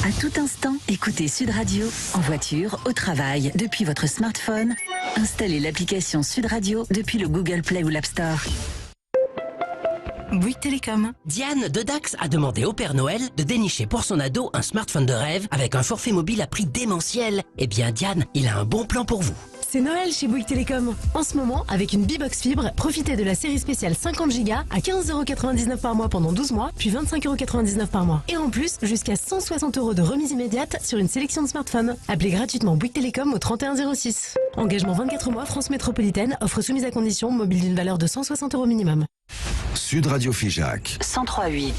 À tout instant, écoutez Sud Radio, en voiture, au travail, depuis votre smartphone. Installez l'application Sud Radio depuis le Google Play ou l'App Store. Bouygues Télécom. Diane de Dax a demandé au Père Noël de dénicher pour son ado un smartphone de rêve avec un forfait mobile à prix démentiel. Eh bien Diane, il a un bon plan pour vous. C'est Noël chez Bouygues Télécom. En ce moment, avec une B-Box Fibre, profitez de la série spéciale 50 Go à 15,99 € par mois pendant 12 mois, puis 25,99 € par mois. Et en plus, jusqu'à 160 € de remise immédiate sur une sélection de smartphones. Appelez gratuitement Bouygues Télécom au 3106. Engagement 24 mois, France Métropolitaine, offre soumise à condition, mobile d'une valeur de 160 € minimum. Sud Radio Figeac. 103.8.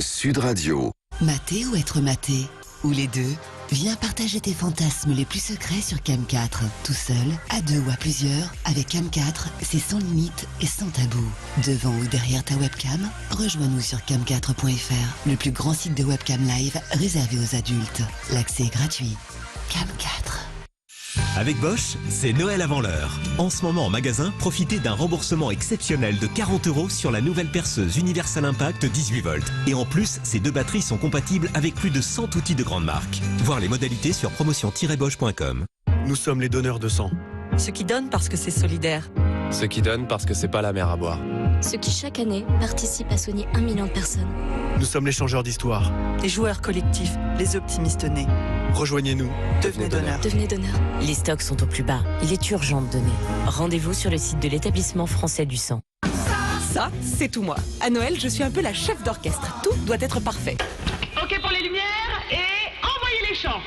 Sud Radio. Mater ou être maté ? Ou les deux ? Viens partager tes fantasmes les plus secrets sur Cam 4. Tout seul, à deux ou à plusieurs, avec Cam 4, c'est sans limite et sans tabou. Devant ou derrière ta webcam, rejoins-nous sur cam4.fr, le plus grand site de webcam live réservé aux adultes. L'accès est gratuit. Cam 4. Avec Bosch, c'est Noël avant l'heure. En ce moment en magasin, profitez d'un remboursement exceptionnel de 40 € sur la nouvelle perceuse Universal Impact 18 volts. Et en plus, ces 2 batteries sont compatibles avec plus de 100 outils de grande marque. Voir les modalités sur promotion-bosch.com. Nous sommes les donneurs de sang. Ceux qui donnent parce que c'est solidaire. Ceux qui donnent parce que c'est pas la mer à boire. Ceux qui chaque année participent à soigner 1 million de personnes. Nous sommes les changeurs d'histoire. Les joueurs collectifs, les optimistes nés. Rejoignez-nous. Devenez donneur. Devenez donneur. Les stocks sont au plus bas. Il est urgent de donner. Rendez-vous sur le site de l'établissement français du sang. Ça, c'est tout moi. À Noël, je suis un peu la chef d'orchestre. Tout doit être parfait. Ok pour les lumières et envoyez les chants.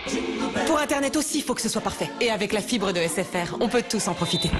Pour Internet aussi, il faut que ce soit parfait. Et avec la fibre de SFR, on peut tous en profiter.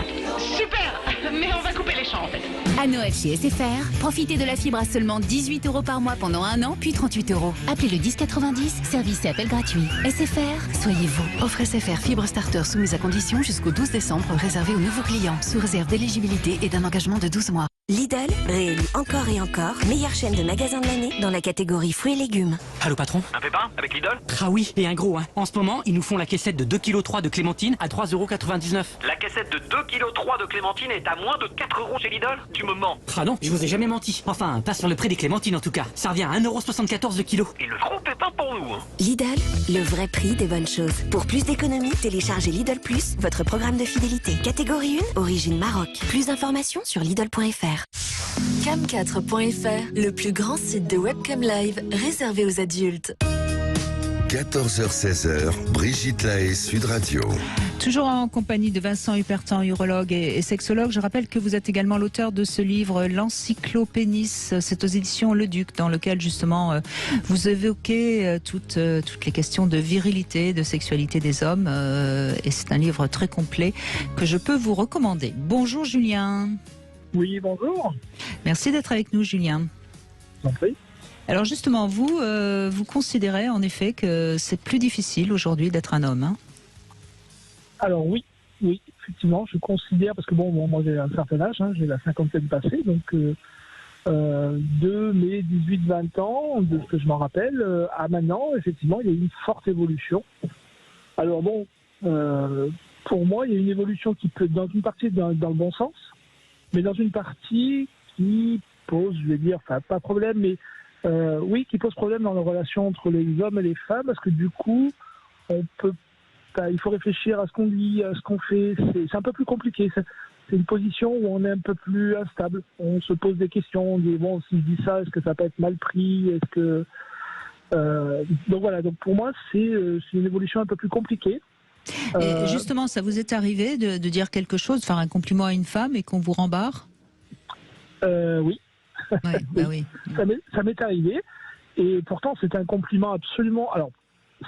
Super, mais on va couper les chants en fait. À Noël chez SFR, profitez de la fibre à seulement 18 € par mois pendant 1 an, puis 38 €. Appelez le 1090, service et appel gratuit. SFR, soyez vous. Offre SFR Fibre Starter soumise à condition jusqu'au 12 décembre, réservée aux nouveaux clients, sous réserve d'éligibilité et d'un engagement de 12 mois. Lidl, réélu encore et encore, meilleure chaîne de magasins de l'année dans la catégorie fruits et légumes. Allô patron? Un pépin avec Lidl? Ah oui, et un gros hein. En ce moment, ils nous font la caissette de 2,3 kg de clémentine à 3,99 €. La caissette de 2,3 kg de clémentine est à moins de 4 € chez Lidl? Tu me mens. Ah non, je vous ai jamais menti. Enfin, pas sur le prix des clémentines en tout cas. Ça revient à 1,74 € le kilo. Et le gros pépin pour nous hein. Lidl, le vrai prix des bonnes choses. Pour plus d'économies, téléchargez Lidl Plus, votre programme de fidélité. Catégorie 1, origine Maroc. Plus d'informations sur Lidl.fr. Cam4.fr, le plus grand site de webcam live réservé aux adultes. 14h-16h, Brigitte Lahaie, Sud Radio. Toujours en compagnie de Vincent Hupertan, urologue et sexologue. Je rappelle que vous êtes également l'auteur de ce livre, L'Encyclopénis. C'est aux éditions Le Duc, dans lequel justement vous évoquez toutes les questions de virilité, de sexualité des hommes. Et c'est un livre très complet que je peux vous recommander. Bonjour Julien. Oui, bonjour. Merci d'être avec nous, Julien. J'en prie. Alors justement, vous considérez en effet que c'est plus difficile aujourd'hui d'être un homme, hein? Alors oui, effectivement, je considère, parce que bon moi j'ai un certain âge, hein, j'ai la cinquantaine passée, donc de mes 18-20 ans, de ce que je m'en rappelle, à maintenant, effectivement, il y a eu une forte évolution. Alors bon, pour moi, il y a une évolution qui peut, dans une partie, dans le bon sens, mais dans une partie qui pose, je vais dire, enfin, pas problème, mais oui, qui pose problème dans la relation entre les hommes et les femmes, parce que du coup, il faut réfléchir à ce qu'on dit, à ce qu'on fait. C'est un peu plus compliqué. C'est une position où on est un peu plus instable. On se pose des questions. On dit, bon, si je dis ça, est-ce que ça peut être mal pris? Est-ce que... donc voilà, donc pour moi, c'est une évolution un peu plus compliquée. Et justement, ça vous est arrivé de dire quelque chose, de faire un compliment à une femme et qu'on vous rembarre? Oui. Ouais, bah oui. Ça m'est arrivé. Et pourtant, c'était un compliment absolument... Alors,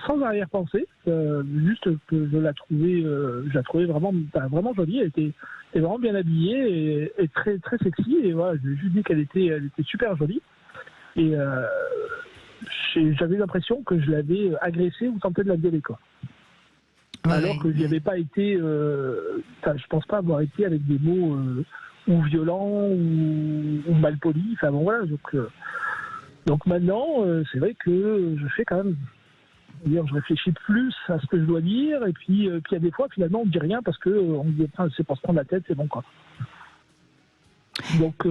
sans arrière-pensée, juste que je la trouvais vraiment, vraiment jolie. Elle était vraiment bien habillée et très, très sexy. Et voilà, je lui ai juste dit qu'elle était super jolie. Et j'avais l'impression que je l'avais agressée ou tenté de la violer, quoi. Ouais, alors que je n'y avais pas été... je pense pas avoir été avec des mots ou violents ou mal polis. Enfin bon, voilà. Donc maintenant, c'est vrai que je fais quand même... Je réfléchis plus à ce que je dois dire, et puis il y a des fois, finalement, on ne dit rien parce qu'on dit, c'est pour se prendre la tête, c'est bon, quoi. Donc...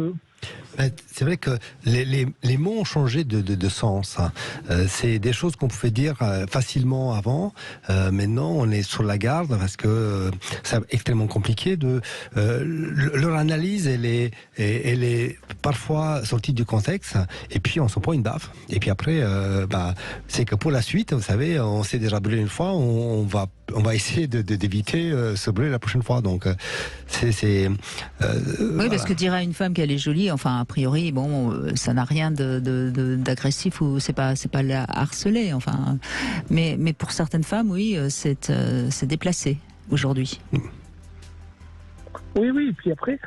C'est vrai que les mots ont changé de sens. C'est des choses qu'on pouvait dire facilement avant. Maintenant, on est sur la garde parce que c'est extrêmement compliqué. Leur analyse, elle est parfois sortie du contexte. Et puis, on s'en prend une baffe. Et puis après, c'est que pour la suite, vous savez, on s'est déjà brûlé une fois, on va essayer d'éviter se brûler la prochaine fois. Donc, oui, parce que dire à une femme qu'elle est jolie, enfin, a priori, bon, ça n'a rien d'agressif ou c'est pas la harceler, enfin. Mais pour certaines femmes, oui, c'est déplacé aujourd'hui. Oui, et puis après,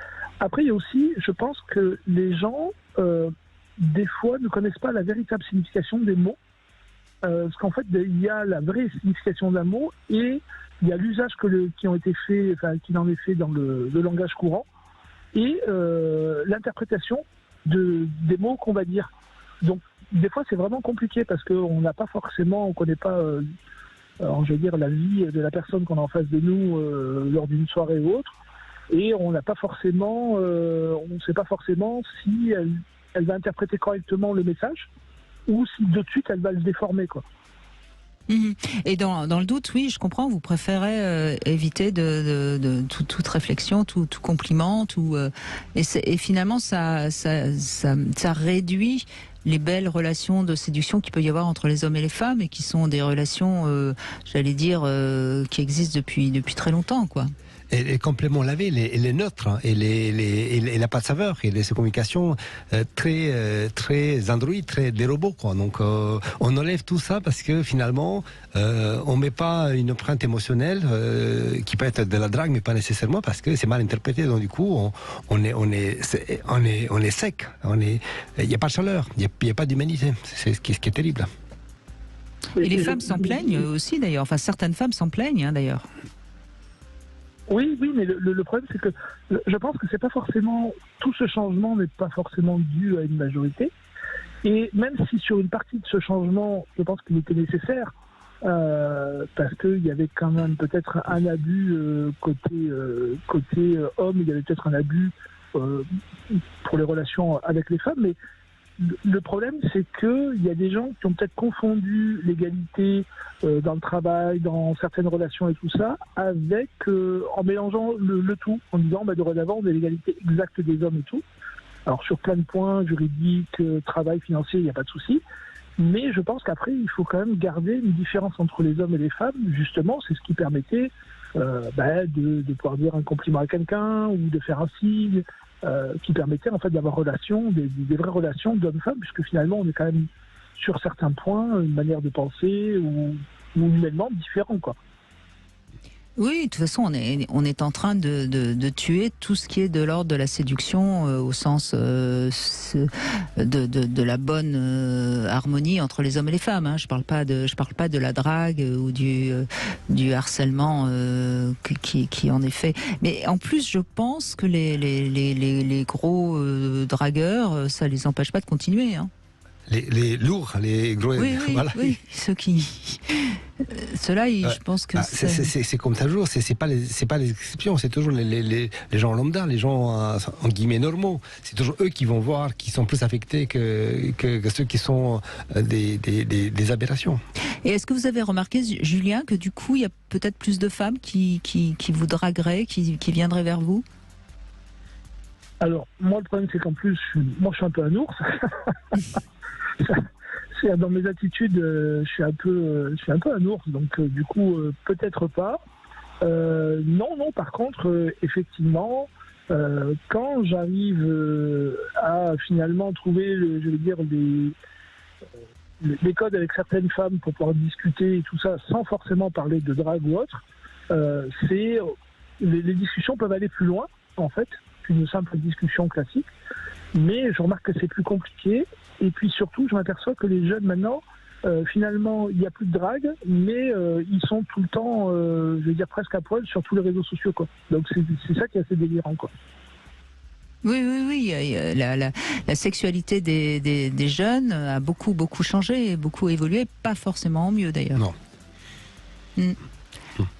il y a aussi, je pense que les gens, des fois, ne connaissent pas la véritable signification des mots. Parce qu'en fait, il y a la vraie signification d'un mot et il y a l'usage qui en est fait dans le langage courant et l'interprétation des mots qu'on va dire. Donc, des fois, c'est vraiment compliqué parce qu'on n'a pas forcément, on connaît pas, je veux dire, la vie de la personne qu'on a en face de nous lors d'une soirée ou autre, et on n'a pas forcément, on ne sait pas forcément si elle va interpréter correctement le message ou si de suite elle va le déformer, quoi. Et dans le doute, oui, je comprends, vous préférez éviter toute réflexion, tout compliment, et finalement ça réduit les belles relations de séduction qu'il peut y avoir entre les hommes et les femmes et qui sont des relations, j'allais dire, qui existent depuis très longtemps, quoi. Et les compléments lavés, les neutres, hein, et la pas de saveur, et les communications très Android, très des robots, quoi. Donc on enlève tout ça parce que finalement on met pas une empreinte émotionnelle qui peut être de la drague, mais pas nécessairement parce que c'est mal interprété. Donc du coup on est sec, il n'y a pas de chaleur, il n'y a pas d'humanité. C'est ce qui est terrible. Et les femmes s'en plaignent aussi, d'ailleurs. Enfin, certaines femmes s'en plaignent, hein, d'ailleurs. Oui, mais le problème, c'est que je pense que c'est pas forcément, tout ce changement n'est pas forcément dû à une majorité. Et même si sur une partie de ce changement, je pense qu'il était nécessaire, parce qu'il y avait quand même peut-être un abus côté homme, il y avait peut-être un abus pour les relations avec les femmes, mais le problème, c'est qu'il y a des gens qui ont peut-être confondu l'égalité dans le travail, dans certaines relations et tout ça, avec en mélangeant le tout, en disant dorénavant on a l'égalité exacte des hommes et tout. Alors sur plein de points, juridiques, travail, financier, il n'y a pas de souci. Mais je pense qu'après, il faut quand même garder une différence entre les hommes et les femmes. Justement, c'est ce qui permettait de pouvoir dire un compliment à quelqu'un ou de faire un signe. Qui permettait en fait d'avoir des vraies relations d'homme-femme, puisque finalement on est quand même sur certains points une manière de penser ou humainement différent, quoi. Oui, de toute façon, on est en train de tuer tout ce qui est de l'ordre de la séduction au sens de la bonne harmonie entre les hommes et les femmes. Hein. Je parle pas de la drague ou du harcèlement qui en est fait. Mais en plus, je pense que les gros dragueurs, ça les empêche pas de continuer. Hein. Les lourds, les gros. Oui, voilà. oui, ceux qui. Ceux-là, je pense que c'est comme toujours. C'est pas les exceptions. C'est toujours les gens lambda, les gens en guillemets normaux. C'est toujours eux qui vont voir, qui sont plus affectés que ceux qui sont des aberrations. Et est-ce que vous avez remarqué, Julien, que du coup, il y a peut-être plus de femmes qui vous dragueraient, qui viendraient vers vous? Alors, moi, le problème, c'est qu'en plus, je suis un peu un ours. Dans mes attitudes, je suis un peu un ours, donc du coup, peut-être pas. Non, par contre, effectivement, quand j'arrive à finalement trouver, je veux dire, des codes avec certaines femmes pour pouvoir discuter et tout ça, sans forcément parler de drague ou autre, les discussions peuvent aller plus loin, en fait, qu'une simple discussion classique. Mais je remarque que c'est plus compliqué. Et puis surtout, je m'aperçois que les jeunes maintenant, finalement, il n'y a plus de drague, mais ils sont tout le temps, je veux dire, presque à poil sur tous les réseaux sociaux, quoi. Donc c'est ça qui est assez délirant, quoi. Oui. La sexualité des jeunes a beaucoup changé, beaucoup évolué, pas forcément en mieux d'ailleurs. Non.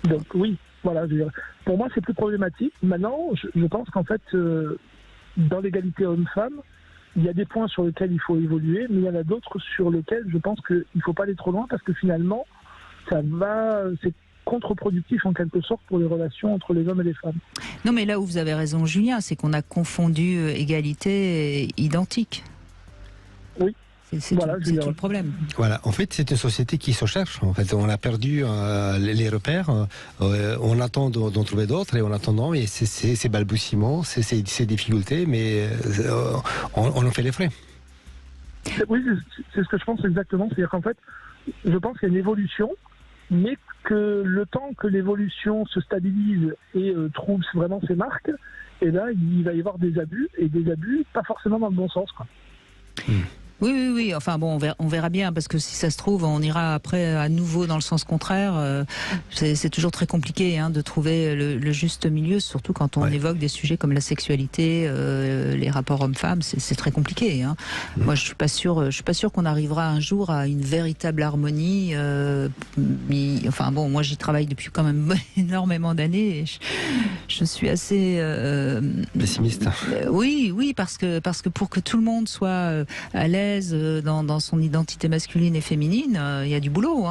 Donc oui, voilà. Je veux dire, pour moi, c'est plus problématique. Maintenant, je pense qu'en fait, dans l'égalité homme-femme, il y a des points sur lesquels il faut évoluer, mais il y en a d'autres sur lesquels je pense qu'il ne faut pas aller trop loin parce que finalement, c'est contre-productif en quelque sorte pour les relations entre les hommes et les femmes. Non, mais là où vous avez raison, Julien, c'est qu'on a confondu égalité et identique. Oui. C'est tout le problème. Voilà, en fait, c'est une société qui se cherche. En fait, on a perdu les repères. On attend d'en trouver d'autres, et en attendant, et c'est balbutiements, c'est difficultés, mais on en fait les frais. Oui, c'est ce que je pense exactement. C'est-à-dire qu'en fait, je pense qu'il y a une évolution, mais que le temps que l'évolution se stabilise et trouve vraiment ses marques, et là, il va y avoir des abus, et des abus pas forcément dans le bon sens, quoi. Oui. Enfin bon, on verra bien, parce que si ça se trouve, on ira après à nouveau dans le sens contraire. C'est toujours très compliqué de trouver le juste milieu, surtout quand on évoque des sujets comme la sexualité, les rapports hommes-femmes. C'est très compliqué. Moi, je suis pas sûr qu'on arrivera un jour à une véritable harmonie. Enfin bon, moi j'y travaille depuis quand même énormément d'années. Et je suis assez pessimiste. Oui, parce que pour que tout le monde soit à l'aise dans son identité masculine et féminine, il y a du boulot.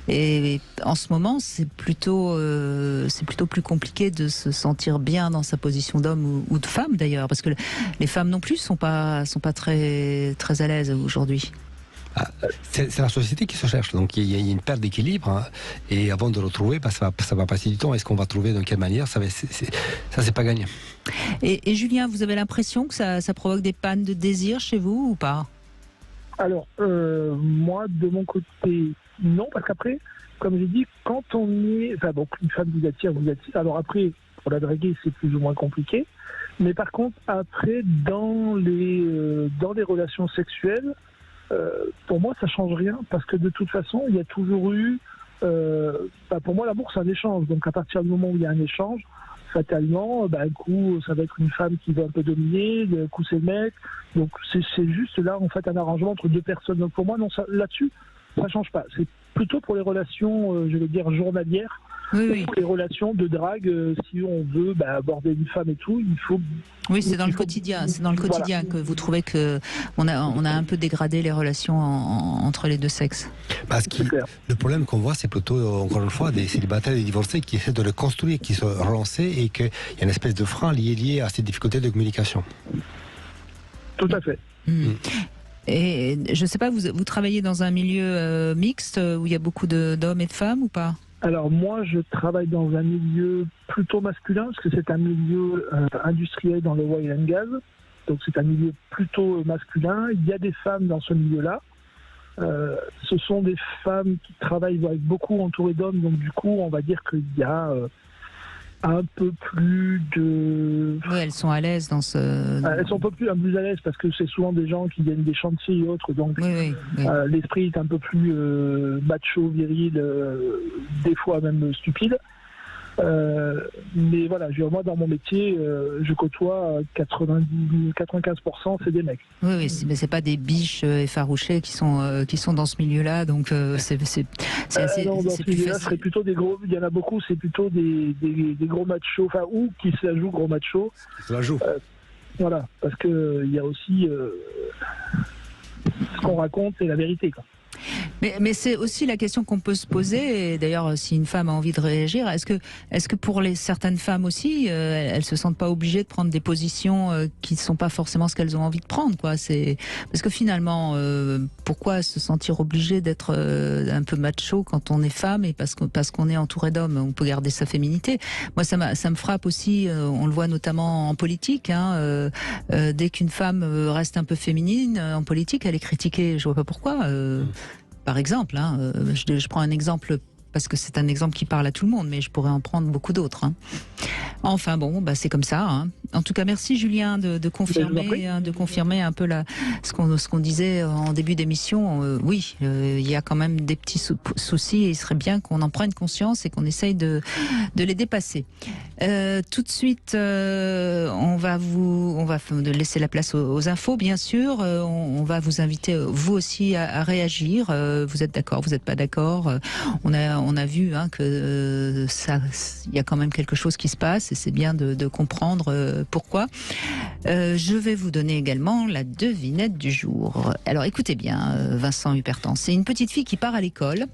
Et en ce moment, c'est plutôt plus compliqué de se sentir bien dans sa position d'homme ou de femme d'ailleurs, parce que les femmes non plus sont pas très très à l'aise aujourd'hui. C'est la société qui se cherche, donc il y a une perte d'équilibre, et avant de retrouver, ça va passer du temps. Est-ce qu'on va trouver, de quelle manière, ça c'est pas gagné. Et Julien, vous avez l'impression que ça provoque des pannes de désir chez vous ou pas? Alors, moi, de mon côté, non, parce qu'après, comme j'ai dit, quand on est... Enfin, donc, une femme vous attire. Alors après, pour la draguer, c'est plus ou moins compliqué. Mais par contre, après, dans les relations sexuelles, pour moi, ça change rien, parce que de toute façon, il y a toujours eu... pour moi, l'amour, c'est un échange. Donc, à partir du moment où il y a un échange, fatalement, un coup, ça va être une femme qui va un peu dominer, un coup, c'est le mec. Donc, c'est juste là, en fait, un arrangement entre deux personnes. Donc, pour moi, non, là-dessus, ça change pas. C'est plutôt pour les relations, je vais dire, journalières, oui. Pour les relations de drague, si on veut aborder une femme et tout, il faut... Oui, c'est dans le quotidien. C'est dans le quotidien que vous trouvez que on a un peu dégradé les relations entre les deux sexes. Parce que le problème qu'on voit, c'est plutôt, encore une fois, des célibataires et des divorcés qui essaient de le construire, qui se relancer, et qu'il y a une espèce de frein lié à ces difficultés de communication. Tout à fait. Et je ne sais pas, vous travaillez dans un milieu mixte où il y a beaucoup d'hommes et de femmes ou pas? Alors moi, je travaille dans un milieu plutôt masculin, parce que c'est un milieu industriel dans le oil and gas. Donc c'est un milieu plutôt masculin. Il y a des femmes dans ce milieu-là. ce sont des femmes qui travaillent avec beaucoup entourées d'hommes, donc du coup, on va dire qu'il y a un peu plus de... Oui, elles sont à l'aise dans ce... Elles sont un peu plus à l'aise parce que c'est souvent des gens qui viennent des chantiers et autres, donc l'esprit est un peu plus macho, viril, des fois même stupide. Mais voilà, moi dans mon métier, je côtoie 95%, c'est des mecs. Oui, mais c'est pas des biches effarouchées qui sont dans ce milieu-là, donc c'est assez. Non, dans ce milieu-là, ce serait plutôt des gros. Il y en a beaucoup, c'est plutôt des gros machos, enfin ou qui se la jouent gros machos. Qui se la jouent. Voilà, parce que il y a aussi ce qu'on raconte, c'est la vérité, quoi. Mais c'est aussi la question qu'on peut se poser, et d'ailleurs si une femme a envie de réagir, est-ce que pour certaines femmes aussi, elles se sentent pas obligées de prendre des positions qui ne sont pas forcément ce qu'elles ont envie de prendre, quoi. Parce que finalement, pourquoi se sentir obligée d'être un peu macho quand on est femme et parce qu'on est entouré d'hommes, on peut garder sa féminité. Moi ça me frappe aussi, on le voit notamment en politique, dès qu'une femme reste un peu féminine en politique, elle est critiquée, je vois pas pourquoi. Par exemple, je prends un exemple parce que c'est un exemple qui parle à tout le monde, mais je pourrais en prendre beaucoup d'autres. Enfin bon, c'est comme ça. En tout cas, merci Julien de confirmer un peu ce qu'on disait en début d'émission. Oui, il y a quand même des petits soucis et il serait bien qu'on en prenne conscience et qu'on essaye de les dépasser. Tout de suite, on va laisser la place aux infos, bien sûr. On va vous inviter, vous aussi, à réagir. Vous êtes d'accord, vous n'êtes pas d'accord. On a vu que il y a quand même quelque chose qui se passe et c'est bien de comprendre pourquoi. Je vais vous donner également la devinette du jour. Alors écoutez bien, Vincent Hupertan, c'est une petite fille qui part à l'école.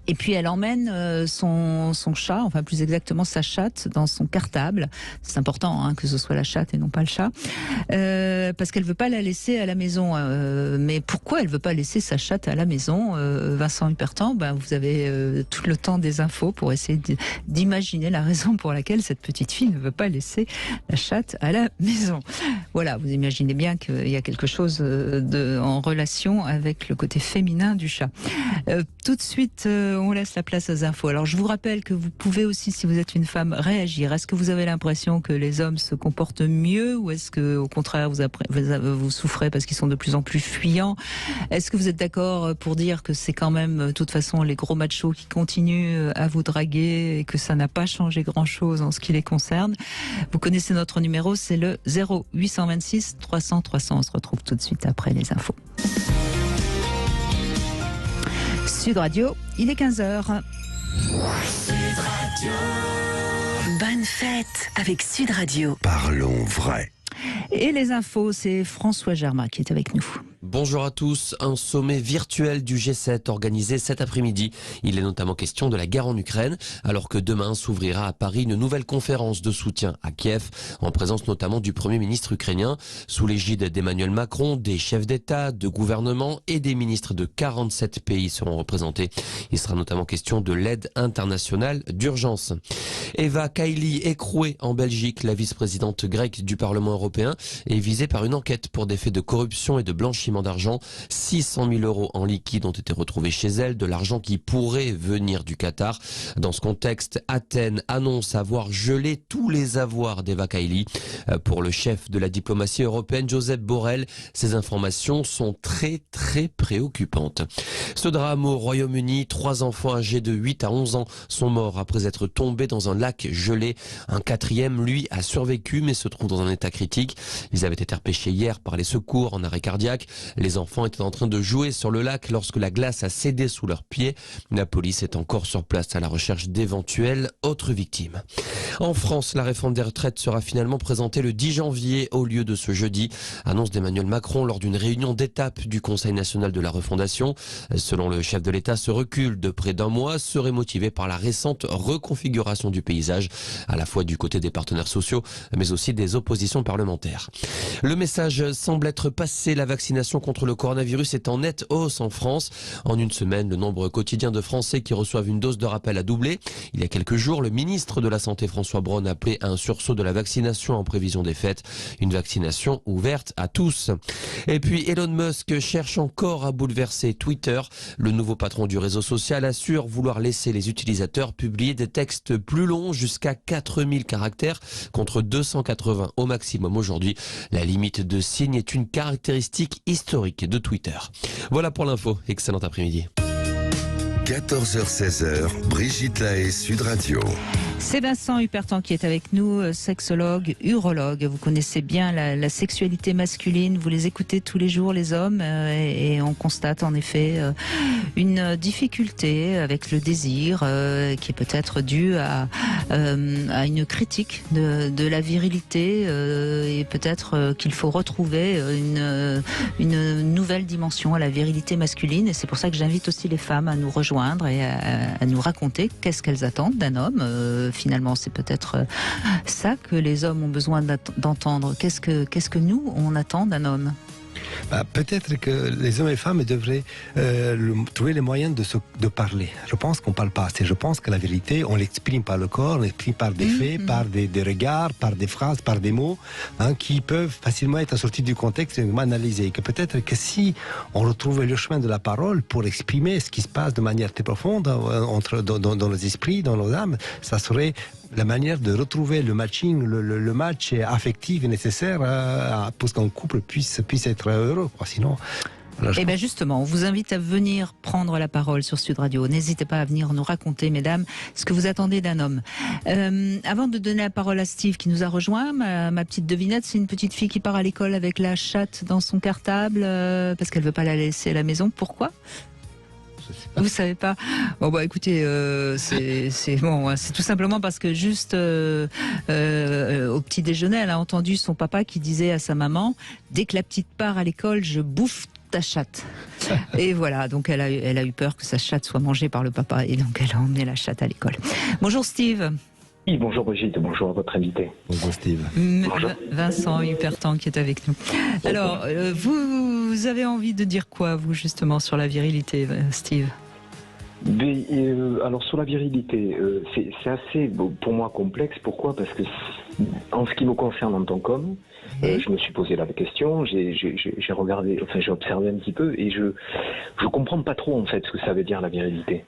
Et puis elle emmène son chat, enfin plus exactement sa chatte, dans son cartable. C'est important que ce soit la chatte et non pas le chat, parce qu'elle veut pas la laisser à la maison. Mais pourquoi elle veut pas laisser sa chatte à la maison, Vincent Hupertan? Vous avez tout le temps des infos pour essayer d'imaginer la raison pour laquelle cette petite fille ne veut pas laisser la chatte à la maison. Voilà, vous imaginez bien qu'il y a quelque chose en relation avec le côté féminin du chat. Tout de suite, on laisse la place aux infos. Alors je vous rappelle que vous pouvez aussi, si vous êtes une femme, réagir. Est-ce que vous avez l'impression que les hommes se comportent mieux ou est-ce que au contraire vous souffrez parce qu'ils sont de plus en plus fuyants? Est-ce que vous êtes d'accord pour dire que c'est quand même de toute façon les gros machos qui continuent à vous draguer et que ça n'a pas changé grand-chose en ce qui les concerne? Vous connaissez notre numéro, c'est le 0826 300 300. On se retrouve tout de suite après les infos. Sud Radio, il est 15h. Sud Radio. Bonne fête avec Sud Radio. Parlons vrai. Et les infos, c'est François Germain qui est avec nous. Bonjour à tous. Un sommet virtuel du G7 organisé cet après-midi. Il est notamment question de la guerre en Ukraine, alors que demain s'ouvrira à Paris une nouvelle conférence de soutien à Kiev, en présence notamment du Premier ministre ukrainien, sous l'égide d'Emmanuel Macron, des chefs d'État, de gouvernement et des ministres de 47 pays seront représentés. Il sera notamment question de l'aide internationale d'urgence. Eva Kaili, écrouée en Belgique, la vice-présidente grecque du Parlement européen, est visée par une enquête pour des faits de corruption et de blanchiment d'argent. 600 000 euros en liquide ont été retrouvés chez elle, de l'argent qui pourrait venir du Qatar. Dans ce contexte, Athènes annonce avoir gelé tous les avoirs d'Eva Kaili. Pour le chef de la diplomatie européenne, Josep Borrell, ces informations sont très préoccupantes. Ce drame au Royaume-Uni, 3 enfants âgés de 8 à 11 ans sont morts après être tombés dans un lac gelé. Un 4e, lui, a survécu mais se trouve dans un état critique. Ils avaient été repêchés hier par les secours en arrêt cardiaque. Les enfants étaient en train de jouer sur le lac lorsque la glace a cédé sous leurs pieds. La police est encore sur place à la recherche d'éventuelles autres victimes. En France, la réforme des retraites sera finalement présentée le 10 janvier au lieu de ce jeudi. Annonce d'Emmanuel Macron lors d'une réunion d'étape du Conseil national de la refondation. Selon le chef de l'État, ce recul de près d'un mois serait motivé par la récente reconfiguration du paysage, à la fois du côté des partenaires sociaux, mais aussi des oppositions parlementaires. Le message semble être passé. La vaccination contre le coronavirus est en nette hausse en France. En une semaine, le nombre quotidien de Français qui reçoivent une dose de rappel a doublé. Il y a quelques jours, le ministre de la Santé, François Braun, appelait à un sursaut de la vaccination en prévision des fêtes. Une vaccination ouverte à tous. Et puis Elon Musk cherche encore à bouleverser Twitter. Le nouveau patron du réseau social assure vouloir laisser les utilisateurs publier des textes plus longs, jusqu'à 4000 caractères, contre 280 au maximum aujourd'hui. La limite de signes est une caractéristique historique de Twitter. Voilà pour l'info. Excellent après-midi. 14h-16h, Brigitte Lahaie, Sud Radio. C'est Vincent Hupertan qui est avec nous, sexologue, urologue. Vous connaissez bien la sexualité masculine, vous les écoutez tous les jours, les hommes, et on constate en effet une difficulté avec le désir qui est peut-être due à une critique de la virilité et peut-être qu'il faut retrouver une nouvelle dimension à la virilité masculine. Et c'est pour ça que j'invite aussi les femmes à nous rejoindre et à nous raconter qu'est-ce qu'elles attendent d'un homme. Finalement, c'est peut-être ça que les hommes ont besoin d'entendre. Qu'est-ce que nous, on attend d'un homme ? Peut-être que les hommes et femmes devraient trouver les moyens de parler. Je pense qu'on ne parle pas assez. Je pense que la vérité, on l'exprime par le corps, on l'exprime par des faits, par des regards, par des phrases, par des mots, qui peuvent facilement être sortis du contexte et analysés. Que peut-être que si on retrouvait le chemin de la parole pour exprimer ce qui se passe de manière très profonde dans nos esprits, dans nos âmes, ça serait la manière de retrouver le matching, le match affectif nécessaire pour qu'un couple puisse être heureux. Sinon, et bien justement, on vous invite à venir prendre la parole sur Sud Radio. N'hésitez pas à venir nous raconter, mesdames, ce que vous attendez d'un homme. Avant de donner la parole à Steve qui nous a rejoint, ma petite devinette, c'est une petite fille qui part à l'école avec la chatte dans son cartable parce qu'elle veut pas la laisser à la maison. Pourquoi ? Vous savez pas ? Bon bah écoutez, c'est bon, c'est tout simplement parce que juste au petit déjeuner, elle a entendu son papa qui disait à sa maman : dès que la petite part à l'école, je bouffe ta chatte. Et voilà, donc elle a eu peur que sa chatte soit mangée par le papa et donc elle a emmené la chatte à l'école. Bonjour Steve. Oui, bonjour Brigitte, bonjour à votre invité. Bonjour Steve. Bonjour. Vincent Hupertan qui est avec nous. Alors, vous avez envie de dire quoi, vous, justement, sur la virilité, Steve ? Alors, sur la virilité, c'est assez, pour moi, complexe. Pourquoi ? Parce que, en ce qui me concerne en tant qu'homme, je me suis posé la question, j'ai regardé, enfin, j'ai observé un petit peu, et je comprends pas trop, en fait, ce que ça veut dire, la virilité.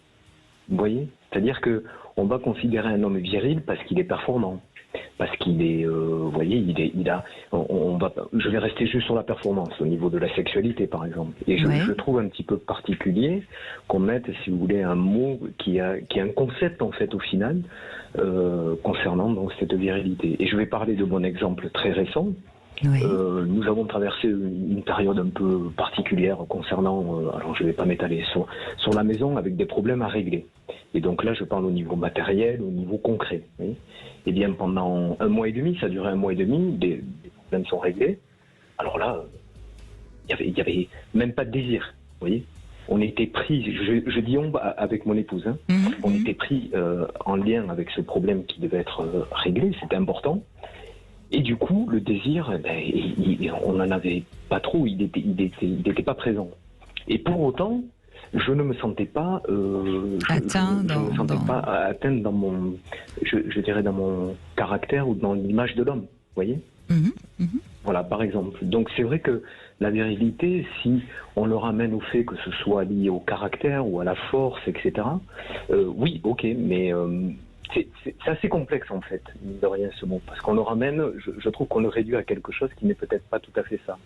Vous voyez ? C'est-à-dire que on va considérer un homme viril parce qu'il est performant, parce qu'il est, vous voyez, je vais rester juste sur la performance au niveau de la sexualité, par exemple. Et je trouve un petit peu particulier qu'on mette, si vous voulez, un mot qui a un concept en fait au final concernant donc cette virilité. Et je vais parler de mon exemple très récent. Oui. Nous avons traversé une période un peu particulière concernant, alors je ne vais pas m'étaler sur la maison, avec des problèmes à régler. Et donc là, je parle au niveau matériel, au niveau concret. Oui. Et bien pendant 1 mois et demi, ça a duré 1 mois et demi, des problèmes sont réglés. Alors là, il y avait même pas de désir. Vous voyez, on était pris, je dis on avec mon épouse, on était pris en lien avec ce problème qui devait être réglé, c'était important. Et du coup, le désir, on n'en avait pas trop, il était pas présent. Et pour autant, je ne me sentais pas atteint dans mon, je dirais dans mon caractère ou dans l'image de l'homme, vous voyez. Voilà, par exemple. Donc c'est vrai que la virilité, si on le ramène au fait que ce soit lié au caractère ou à la force, etc. Oui, ok, mais c'est assez complexe en fait, mine de rien ce mot, parce qu'on le ramène, je trouve qu'on le réduit à quelque chose qui n'est peut-être pas tout à fait ça.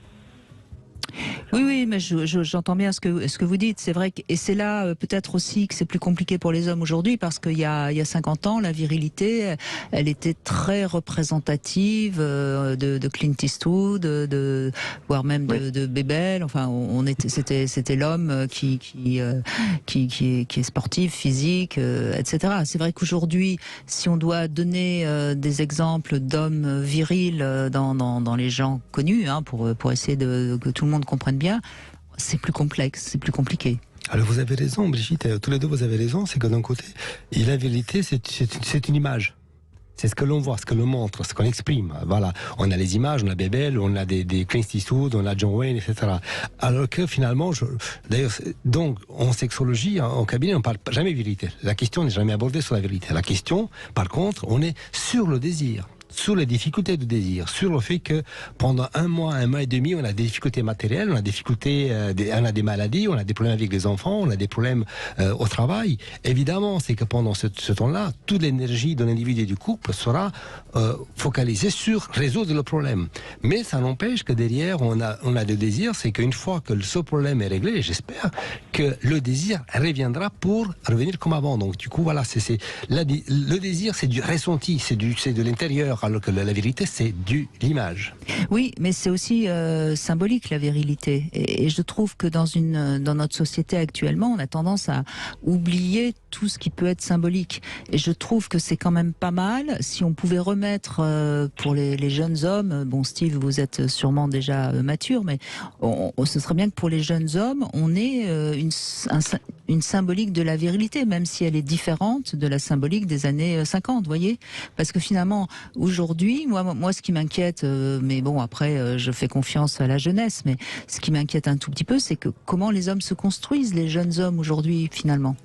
Oui, mais j'entends bien ce que vous dites. C'est vrai et c'est là peut-être aussi que c'est plus compliqué pour les hommes aujourd'hui, parce qu'il y a 50 ans, la virilité, elle était très représentative de Clint Eastwood, voire même de Bebel. Enfin, c'était l'homme qui est sportif, physique, etc. C'est vrai qu'aujourd'hui, si on doit donner des exemples d'hommes virils dans les gens connus, pour essayer que tout le monde comprenne bien, c'est plus complexe, c'est plus compliqué. Alors vous avez raison, Brigitte, tous les deux vous avez raison, c'est que d'un côté, et la vérité c'est une image. C'est ce que l'on voit, ce que l'on montre, ce qu'on exprime. Voilà, on a les images, on a Bebel, on a des Clint Eastwood, on a John Wayne, etc. Alors que finalement, d'ailleurs, donc en sexologie, en cabinet, on ne parle jamais de vérité. La question n'est jamais abordée sur la vérité. La question, par contre, on est sur le désir. Sur les difficultés de désir, sur le fait que pendant un mois et demi, on a des difficultés matérielles, on a des difficultés, on a des maladies, on a des problèmes avec les enfants, on a des problèmes au travail. Évidemment, c'est que pendant ce temps-là, toute l'énergie de l'individu et du couple sera focalisée sur résoudre le problème. Mais ça n'empêche que derrière, on a des désirs, c'est qu'une fois que ce problème est réglé, j'espère que le désir reviendra pour revenir comme avant. Donc du coup, voilà, le désir, c'est du ressenti, c'est de l'intérieur. Alors que la vérité, c'est l'image. Oui, mais c'est aussi symbolique, la virilité. Et je trouve que dans notre société actuellement, on a tendance à oublier tout ce qui peut être symbolique. Et je trouve que c'est quand même pas mal si on pouvait remettre pour les jeunes hommes, bon Steve, vous êtes sûrement déjà mature, mais ce serait bien que pour les jeunes hommes, on ait une symbolique de la virilité, même si elle est différente de la symbolique des années 50, voyez. Parce que finalement, aujourd'hui, moi, ce qui m'inquiète, mais bon, après, je fais confiance à la jeunesse, mais ce qui m'inquiète un tout petit peu, c'est que comment les hommes se construisent, les jeunes hommes aujourd'hui, finalement.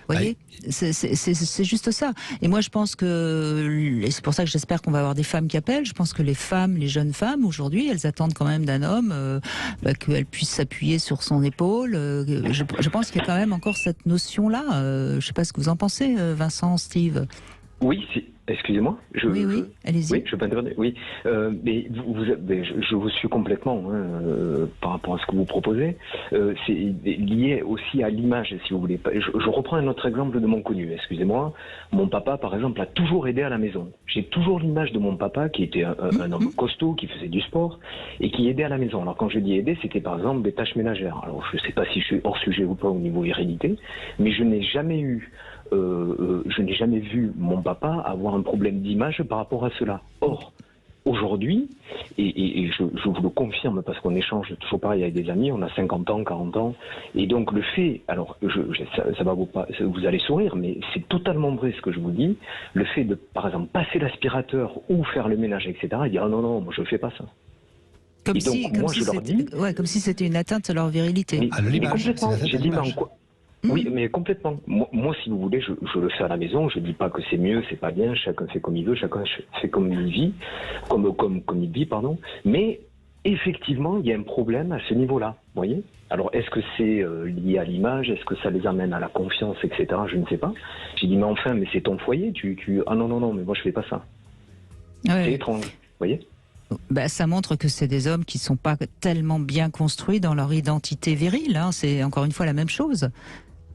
Vous voyez, c'est juste ça. Et moi, je pense que, et c'est pour ça que j'espère qu'on va avoir des femmes qui appellent, je pense que les jeunes femmes, aujourd'hui, elles attendent quand même d'un homme qu'elles puissent s'appuyer sur son épaule. Je pense qu'il y a quand même encore cette notion-là. Je ne sais pas ce que vous en pensez, Vincent, Steve. Oui, excusez-moi. Oui, allez-y. Oui, je peux intervenir. Oui, mais je vous suis complètement par rapport à ce que vous proposez. C'est lié aussi à l'image, si vous voulez. Je reprends un autre exemple de mon connu. Excusez-moi. Mon papa, par exemple, a toujours aidé à la maison. J'ai toujours l'image de mon papa qui était un homme costaud, qui faisait du sport et qui aidait à la maison. Alors quand je dis aider, c'était par exemple des tâches ménagères. Alors je ne sais pas si je suis hors sujet ou pas au niveau virilité, mais je n'ai jamais vu mon papa avoir un problème d'image par rapport à cela. Or, aujourd'hui, et je vous le confirme parce qu'on échange toujours pareil avec des amis, on a 50 ans, 40 ans, et donc le fait, alors ça va vous allez sourire, mais c'est totalement vrai ce que je vous dis, le fait de, par exemple, passer l'aspirateur ou faire le ménage, etc., et dire « Ah non, moi je ne fais pas ça ». Comme si c'était une atteinte à leur virilité. Mais complètement, j'ai dit « Mais en quoi ?» Oui, mais complètement. Moi, si vous voulez, je le fais à la maison. Je dis pas que c'est mieux, c'est pas bien. Chacun fait comme il veut, chacun fait comme il vit, comme il vit, pardon. Mais effectivement, il y a un problème à ce niveau-là. Vous voyez. Alors, est-ce que c'est lié à l'image? Est-ce que ça les amène à la confiance, etc. Je ne sais pas. J'ai dit, mais enfin, mais c'est ton foyer. Ah non, mais moi je fais pas ça. Ouais. C'est étrange. Vous voyez. Ça montre que c'est des hommes qui sont pas tellement bien construits dans leur identité virile. Hein. C'est encore une fois la même chose.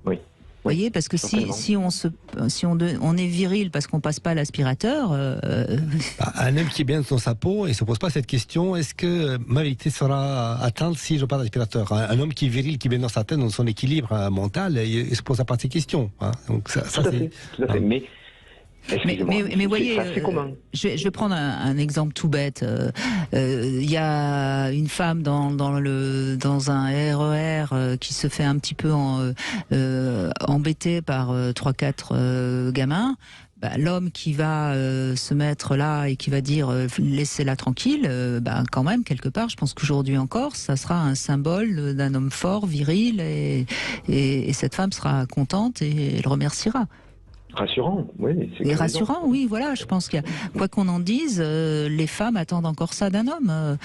Oui. Vous voyez, parce que si on est viril parce qu'on passe pas l'aspirateur. Un homme qui est bien dans sa peau et se pose pas cette question, est-ce que ma virilité sera atteinte si je passe l'aspirateur? Un homme qui est viril, qui est bien dans sa tête, dans son équilibre mental, il se pose pas ces questions. Hein. Donc ça tout à fait. Mais voyez, je vais prendre un exemple tout bête. Il y a une femme dans un RER qui se fait un petit peu embêter par 3-4 gamins. L'homme qui va se mettre là et qui va dire laissez-la tranquille, quand même quelque part, je pense qu'aujourd'hui encore, ça sera un symbole d'un homme fort, viril, et cette femme sera contente et elle remerciera. Rassurant, oui. Et rassurant, oui, voilà. Je pense qu'il y a, quoi qu'on en dise, les femmes attendent encore ça d'un homme.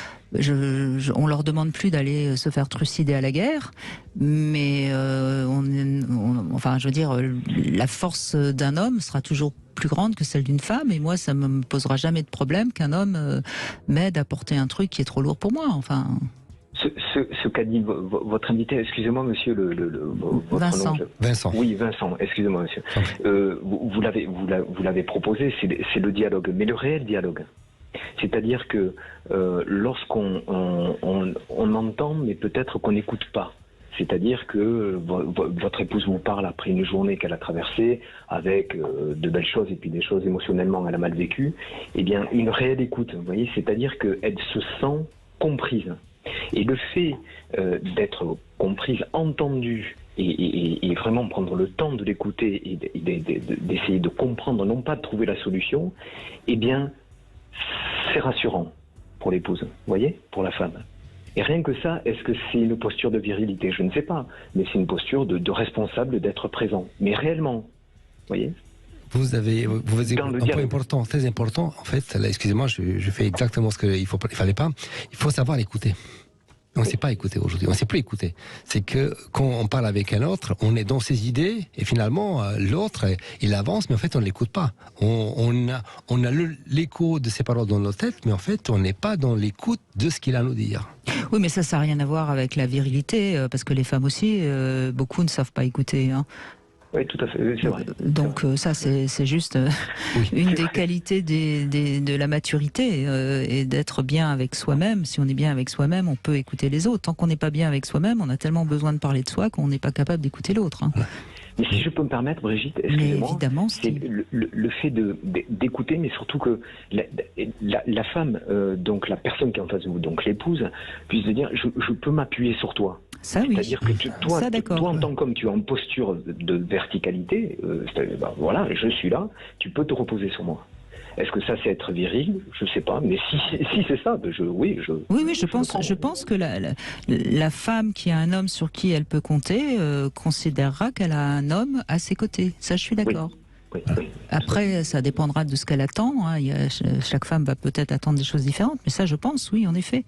On leur demande plus d'aller se faire trucider à la guerre, mais enfin, je veux dire, la force d'un homme sera toujours plus grande que celle d'une femme, et moi, ça me posera jamais de problème qu'un homme m'aide à porter un truc qui est trop lourd pour moi. Enfin. Ce qu'a dit votre invité, excusez-moi monsieur votre Vincent. Nom, Vincent. Oui, Vincent, excusez-moi monsieur. Vous l'avez proposé, c'est le dialogue, mais le réel dialogue. C'est-à-dire que lorsqu'on entend, mais peut-être qu'on n'écoute pas. C'est-à-dire que votre épouse vous parle après une journée qu'elle a traversée, avec de belles choses et puis des choses émotionnellement elle a mal vécues. Eh bien, une réelle écoute, vous voyez, c'est-à-dire qu'elle se sent comprise. Et le fait d'être comprise, entendue, et vraiment prendre le temps de l'écouter et d'essayer de comprendre, non pas de trouver la solution, eh bien, c'est rassurant pour l'épouse, vous voyez, pour la femme. Et rien que ça, est-ce que c'est une posture de virilité? Je ne sais pas, mais c'est une posture de responsable d'être présent, mais réellement, vous voyez. Vous avez un point important, très important. En fait, là, excusez-moi, je fais exactement ce qu'il fallait pas. Il faut savoir l'écouter. On ne sait pas écouter aujourd'hui, on ne sait plus écouter. C'est que quand on parle avec un autre, on est dans ses idées et finalement l'autre, il avance, mais en fait on ne l'écoute pas. On a l'écho de ses paroles dans notre tête, mais en fait on n'est pas dans l'écoute de ce qu'il a à nous dire. Oui, mais ça n'a rien à voir avec la virilité, parce que les femmes aussi, beaucoup ne savent pas écouter. Hein. Oui, tout à fait, c'est vrai. Donc ça, c'est juste une des qualités de la maturité et d'être bien avec soi-même. Si on est bien avec soi-même, on peut écouter les autres. Tant qu'on n'est pas bien avec soi-même, on a tellement besoin de parler de soi qu'on n'est pas capable d'écouter l'autre. Hein. Mais si je peux me permettre, Brigitte, excusez-moi, évidemment, c'est le fait d'écouter, mais surtout que la femme, donc la personne qui est en face de vous, donc l'épouse, puisse se dire, je peux m'appuyer sur toi. Ça, oui. C'est-à-dire que toi, en tant qu'homme, tu es en posture de verticalité, voilà, je suis là, tu peux te reposer sur moi. Est-ce que ça, c'est être viril? Je ne sais pas, mais si c'est ça, oui, je pense que la femme qui a un homme sur qui elle peut compter considérera qu'elle a un homme à ses côtés. Ça, je suis d'accord. Oui. Après, ça dépendra de ce qu'elle attend. Hein. Chaque femme va peut-être attendre des choses différentes, mais ça, je pense, oui, en effet.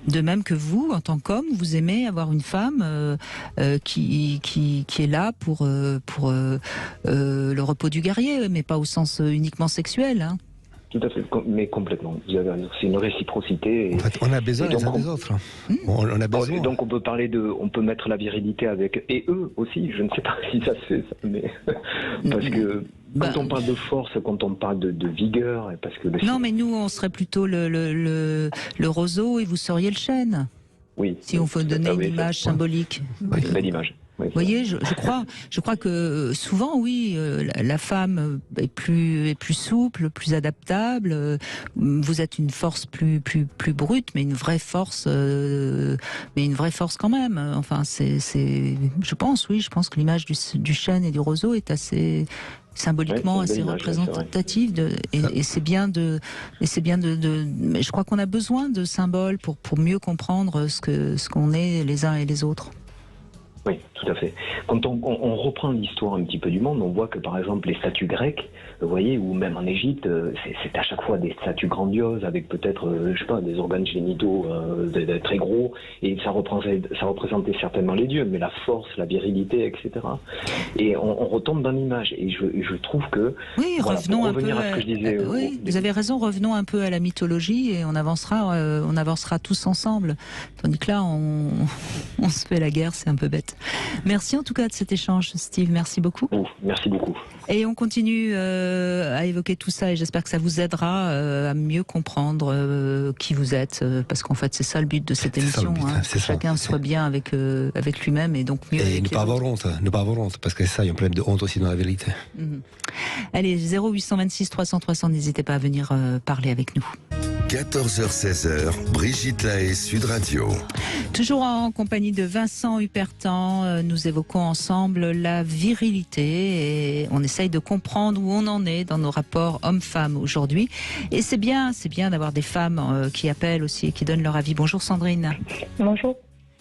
De même que vous, en tant qu'homme, vous aimez avoir une femme qui est là pour le repos du guerrier, mais pas au sens uniquement sexuel. Hein. Tout à fait, mais complètement. Vous avez raison. C'est une réciprocité. En fait, on a besoin les uns des autres. On a besoin. Donc on peut mettre la virilité avec, et eux aussi. Je ne sais pas si ça se fait, ça, mais parce que quand on parle de force, quand on parle de vigueur, parce que non, mais nous, on serait plutôt le roseau et vous seriez le chêne. Oui. Si on faut donner une image symbolique. Oui, belle image. Oui, vous voyez, je crois que souvent, oui, la femme est plus souple, plus adaptable. Vous êtes une force plus brute, mais une vraie force quand même. Enfin, je pense que l'image du chêne et du roseau est assez symboliquement assez représentative et c'est bien mais je crois qu'on a besoin de symboles pour mieux comprendre ce qu'on est les uns et les autres. Oui, tout à fait. Quand on reprend l'histoire un petit peu du monde, on voit que par exemple les statues grecques, vous voyez, ou même en Égypte, c'est à chaque fois des statues grandioses avec peut-être, je sais pas, des organes génitaux très gros, et ça représentait certainement les dieux, mais la force, la virilité, etc. Et on retombe dans l'image, et je trouve que... Oui, voilà, revenons un peu à ce que je disais. Oui, vous avez raison, revenons un peu à la mythologie, et on avancera tous ensemble. Tandis que là, on se fait la guerre, c'est un peu bête. Merci en tout cas de cet échange, Steve. Merci beaucoup. Merci beaucoup. Et on continue à évoquer tout ça et j'espère que ça vous aidera à mieux comprendre qui vous êtes, parce qu'en fait c'est ça le but de cette émission. Chacun soit bien avec lui-même et donc mieux. Et ne pas avoir honte, parce que ça, il y a un problème de honte aussi dans la vérité. Allez, 0826 300 300, n'hésitez pas à venir parler avec nous. 14h-16h, Brigitte Lahaie, Sud Radio. Toujours en compagnie de Vincent Hupertan, nous évoquons ensemble la virilité et on essaye de comprendre où on en est dans nos rapports hommes-femmes aujourd'hui. Et c'est bien d'avoir des femmes qui appellent aussi et qui donnent leur avis. Bonjour Sandrine. Bonjour.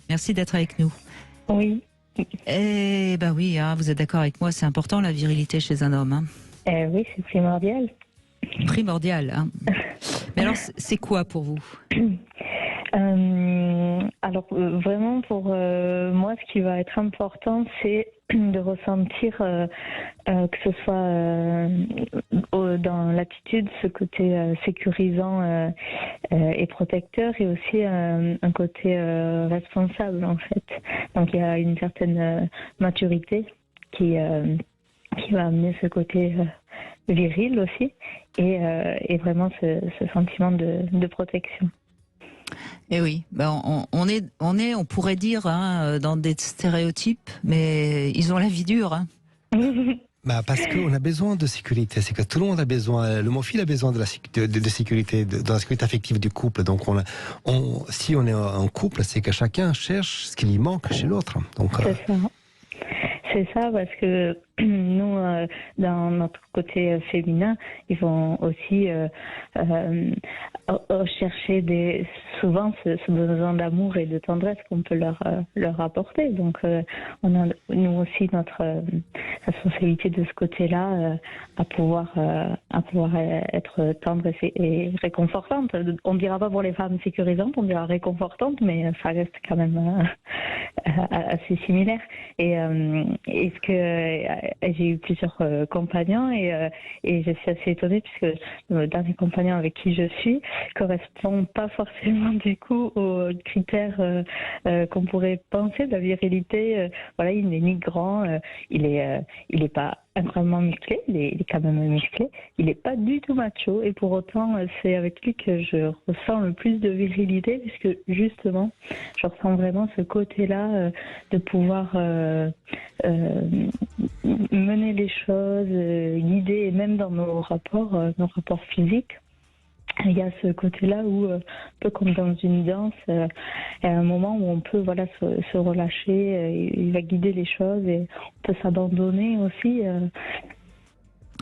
Merci d'être avec nous. Oui. Eh ben oui, vous êtes d'accord avec moi, c'est important la virilité chez un homme. Oui, c'est primordial. Primordial, hein. Mais alors, c'est quoi pour vous? Alors, vraiment, pour moi, ce qui va être important, c'est de ressentir que ce soit dans l'attitude, ce côté sécurisant et protecteur, et aussi un côté responsable, en fait. Donc, il y a une certaine maturité qui va amener ce côté viril aussi, et vraiment ce sentiment de protection. Et oui, on pourrait dire dans des stéréotypes, mais ils ont la vie dure. Parce qu'on a besoin de sécurité. C'est que tout le monde a besoin. L'homophile a besoin de sécurité, de la sécurité affective du couple. Donc, si on est en couple, c'est que chacun cherche ce qui lui manque chez l'autre. Donc, c'est ça, parce que nous, dans notre côté féminin, ils vont aussi chercher souvent ce besoin d'amour et de tendresse qu'on peut leur apporter. Donc, on a nous aussi notre responsabilité de ce côté-là à pouvoir être tendre et réconfortante. On ne dira pas pour les femmes sécurisantes, on dira réconfortante, mais ça reste quand même assez similaire. Et ce que j'ai eu plusieurs compagnons et je suis assez étonnée puisque le dernier compagnon avec qui je suis correspond pas forcément du coup aux critères qu'on pourrait penser de la virilité. Voilà, il n'est ni grand, il est pas incroyablement musclé, il est quand même musclé, il n'est pas du tout macho et pour autant c'est avec lui que je ressens le plus de virilité puisque justement je ressens vraiment ce côté-là de pouvoir mener les choses, guider et même dans nos rapports physiques. Il y a ce côté-là où, un peu comme dans une danse, il y a un moment où on peut se relâcher, il va guider les choses et on peut s'abandonner aussi.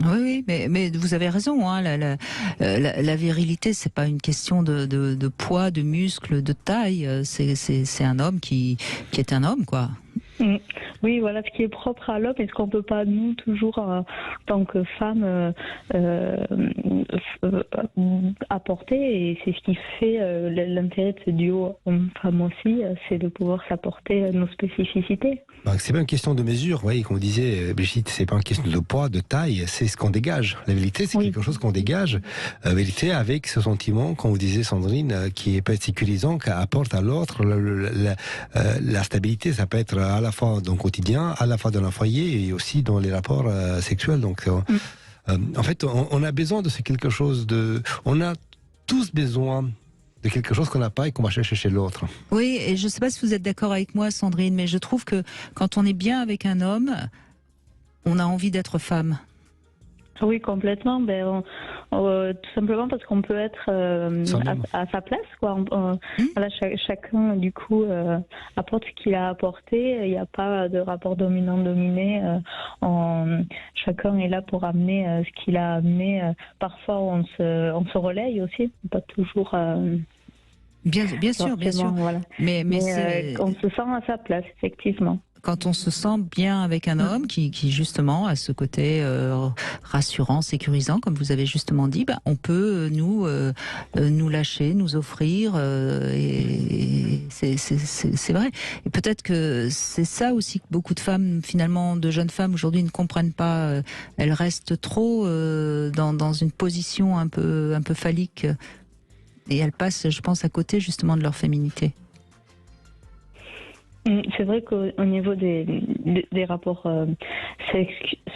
Oui, mais vous avez raison. Hein, la virilité, c'est pas une question de poids, de muscles, de taille. C'est un homme qui est un homme, quoi. Oui, voilà ce qui est propre à l'homme et ce qu'on ne peut pas, nous, toujours, en tant que femme, apporter. Et c'est ce qui fait l'intérêt de ce duo homme-femme aussi, c'est de pouvoir s'apporter nos spécificités. C'est pas une question de mesure, oui, comme disait Brigitte, c'est pas une question de poids, de taille, c'est ce qu'on dégage. La vérité, c'est quelque chose qu'on dégage. La vérité, avec ce sentiment, comme vous disiez Sandrine, qui peut être sécurisant, qui apporte à l'autre la stabilité. Ça peut être à la fois dans le quotidien, à la fois dans le foyer et aussi dans les rapports sexuels. Donc, en fait, on a besoin de quelque chose de... On a tous besoin de quelque chose qu'on n'a pas et qu'on va chercher chez l'autre. Oui, et je ne sais pas si vous êtes d'accord avec moi, Sandrine, mais je trouve que quand on est bien avec un homme, on a envie d'être femme. Oui, complètement. Tout simplement parce qu'on peut être à sa place, quoi. Voilà, chacun du coup apporte ce qu'il a apporté. Il n'y a pas de rapport dominant-dominé. Chacun est là pour amener ce qu'il a amené. Parfois, on se relaye aussi, pas toujours. Bien sûr. Voilà. Mais on se sent à sa place, effectivement. Quand on se sent bien avec un homme qui justement a ce côté rassurant, sécurisant, comme vous avez justement dit, on peut nous lâcher, nous offrir, et c'est vrai. Et peut-être que c'est ça aussi que beaucoup de femmes, finalement, de jeunes femmes aujourd'hui ne comprennent pas. Elles restent trop dans une position un peu phallique, et elles passent, je pense, à côté justement de leur féminité. C'est vrai qu'au niveau des rapports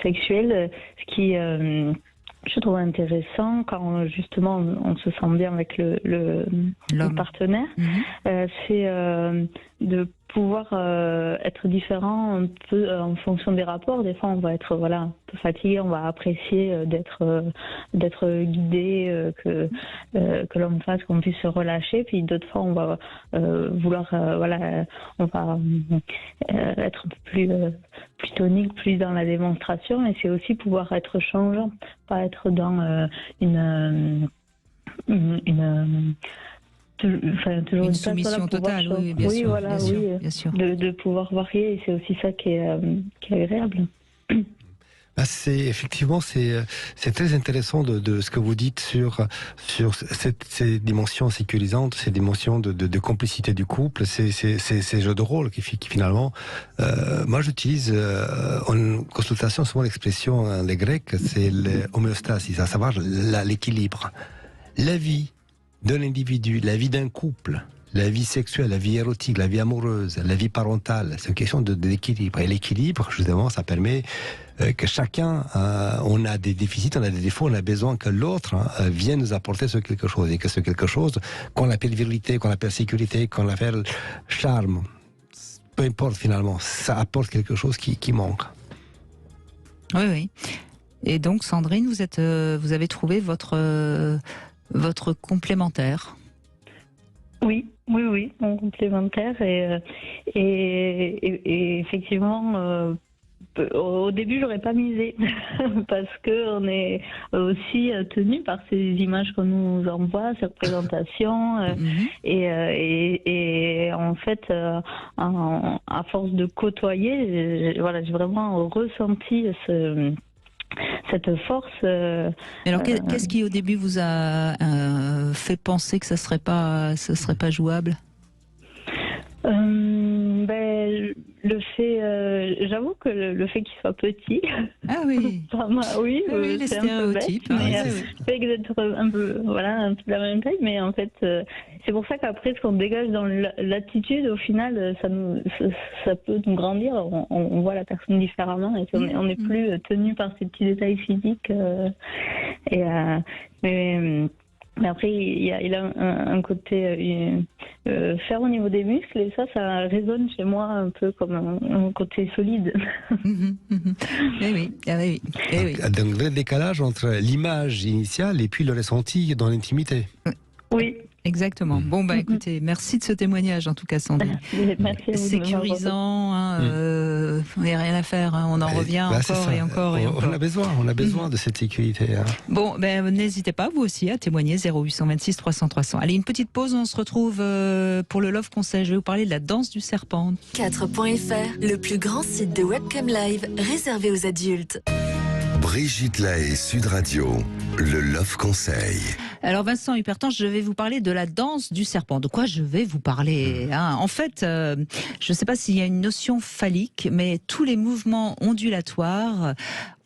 sexuels, ce qui je trouve intéressant quand justement on se sent bien avec le partenaire, c'est de pouvoir être différent un peu en fonction des rapports. Des fois on va être un peu fatigué, on va apprécier d'être guidé, que l'homme fasse, qu'on puisse se relâcher, puis d'autres fois on va vouloir on va être un peu plus tonique, plus dans la démonstration, et c'est aussi pouvoir être changeant, pas être dans une soumission totale, oui, bien sûr. De pouvoir varier, et c'est aussi ça qui est agréable. C'est très intéressant de ce que vous dites sur ces dimensions sécurisantes, ces dimensions de complicité du couple, ces jeux de rôle qui finalement, moi j'utilise en consultation souvent l'expression des Grecs, c'est l'homéostasis, à savoir l'équilibre. La vie de l'individu, la vie d'un couple, la vie sexuelle, la vie érotique, la vie amoureuse, la vie parentale, c'est une question d'équilibre. Et l'équilibre, justement, ça permet que chacun, on a des déficits, on a des défauts, on a besoin que l'autre vienne nous apporter ce quelque chose. Et que ce quelque chose, qu'on appelle virilité, qu'on appelle sécurité, qu'on appelle charme, peu importe finalement, ça apporte quelque chose qui manque. Oui, oui. Et donc, Sandrine, vous avez trouvé votre complémentaire. Oui, mon complémentaire. Et effectivement, au début, j'aurais pas misé parce que on est aussi tenu par ces images qu'on nous envoie, ces représentations, et en fait, à force de côtoyer, j'ai vraiment ressenti cette force. Alors, qu'est-ce qui au début vous a fait penser que ça serait pas jouable? Le fait, j'avoue que le fait qu'il soit petit. Ah oui. Oui, les c'est un peu bête, stéréotypes. mais le fait d'être un peu la même taille, mais en fait, c'est pour ça qu'après, ce qu'on dégage dans l'attitude, au final, ça peut nous grandir. On voit la personne différemment et on n'est plus tenu par ces petits détails physiques. Mais après, il a un côté ferme au niveau des muscles, et ça résonne chez moi un peu comme un côté solide. Oui. Un vrai décalage entre l'image initiale et puis le ressenti dans l'intimité. Oui. Exactement. Bon, écoutez, merci de ce témoignage, en tout cas, Sandrine. Merci à vous. Sécurisant, il n'y a rien à faire, on en revient encore et encore. On a besoin de cette sécurité. Bon, n'hésitez pas, vous aussi, à témoigner, 0826 300 300. Allez, une petite pause, on se retrouve pour le Love Conseil. Je vais vous parler de la danse du serpent. 4.fr, le plus grand site de webcam live réservé aux adultes. Brigitte Lahaie, Sud Radio, le Love Conseil. Alors Vincent Hupertan, je vais vous parler de la danse du serpent. De quoi je vais vous parler En fait, je ne sais pas s'il y a une notion phallique, mais tous les mouvements ondulatoires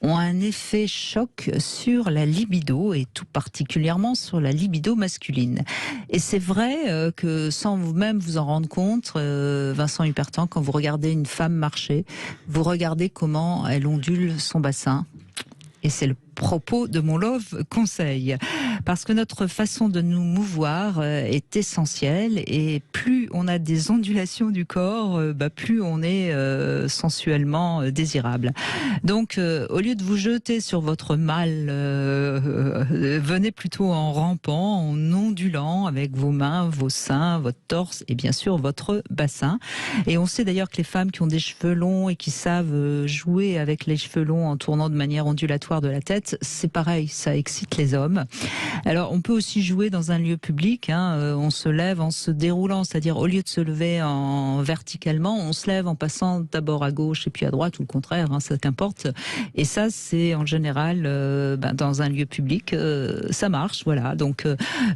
ont un effet choc sur la libido, et tout particulièrement sur la libido masculine. Et c'est vrai que sans vous-même vous en rendre compte, Vincent Hupertan, quand vous regardez une femme marcher, vous regardez comment elle ondule son bassin. Et c'est le propos de mon Love Conseil. Parce que notre façon de nous mouvoir est essentielle, et plus on a des ondulations du corps, plus on est sensuellement désirable. Donc, au lieu de vous jeter sur votre mal, venez plutôt en rampant, en ondulant avec vos mains, vos seins, votre torse et bien sûr votre bassin. Et on sait d'ailleurs que les femmes qui ont des cheveux longs et qui savent jouer avec les cheveux longs en tournant de manière ondulatoire de la tête, c'est pareil, ça excite les hommes. Alors, on peut aussi jouer dans un lieu public. On se lève en se déroulant, c'est-à-dire au lieu de se lever verticalement, on se lève en passant d'abord à gauche et puis à droite, ou le contraire, ça qu'importe. Et ça, c'est en général dans un lieu public, ça marche. Voilà. Donc,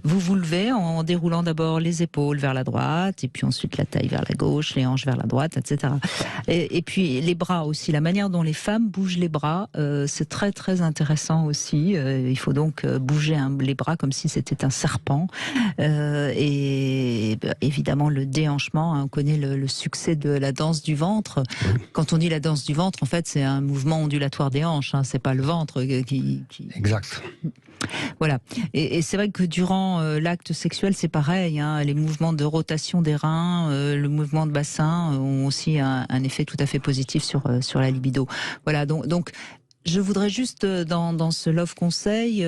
vous vous levez en déroulant d'abord les épaules vers la droite, et puis ensuite la taille vers la gauche, les hanches vers la droite, etc. Et puis les bras aussi. La manière dont les femmes bougent les bras, c'est très très intéressant aussi. Il faut donc bouger les bras comme si c'était un serpent. Et évidemment, le déhanchement, on connaît le succès de la danse du ventre. Quand on dit la danse du ventre, en fait, c'est un mouvement ondulatoire des hanches. C'est pas le ventre qui... Exact. Voilà. Et c'est vrai que durant l'acte sexuel, c'est pareil. Les mouvements de rotation des reins, le mouvement de bassin ont aussi un effet tout à fait positif sur la libido. Voilà. Donc je voudrais juste, dans ce Love Conseil,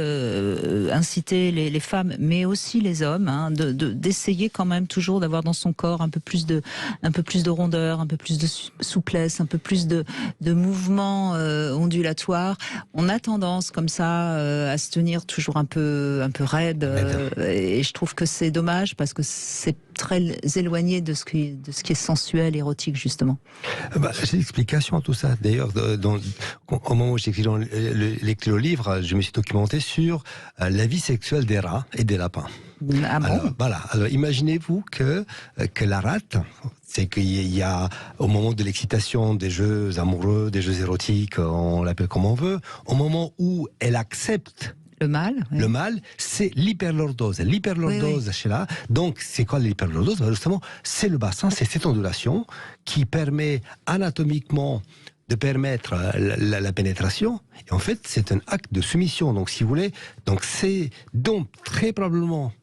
inciter les femmes, mais aussi les hommes, d'essayer quand même toujours d'avoir dans son corps un peu plus de rondeur, un peu plus de souplesse, un peu plus de mouvements ondulatoires. On a tendance comme ça à se tenir toujours un peu raide, et je trouve que c'est dommage parce que c'est très éloigné de ce qui est sensuel, érotique, justement. J'ai l'explication à tout ça. D'ailleurs, au moment où j'écris le livre, je me suis documenté sur la vie sexuelle des rats et des lapins. Ah bon? Alors, imaginez-vous que la rate, c'est qu'il y a, au moment de l'excitation, des jeux amoureux, des jeux érotiques, on l'appelle comme on veut, au moment où elle accepte le mâle, oui. Le mâle, c'est l'hyperlordose. L'hyperlordose chez là. Donc, c'est quoi l'hyperlordose? Justement, c'est le bassin, c'est cette ondulation qui permet anatomiquement de permettre la pénétration. Et en fait, c'est un acte de soumission. Donc, si vous voulez, c'est très probablement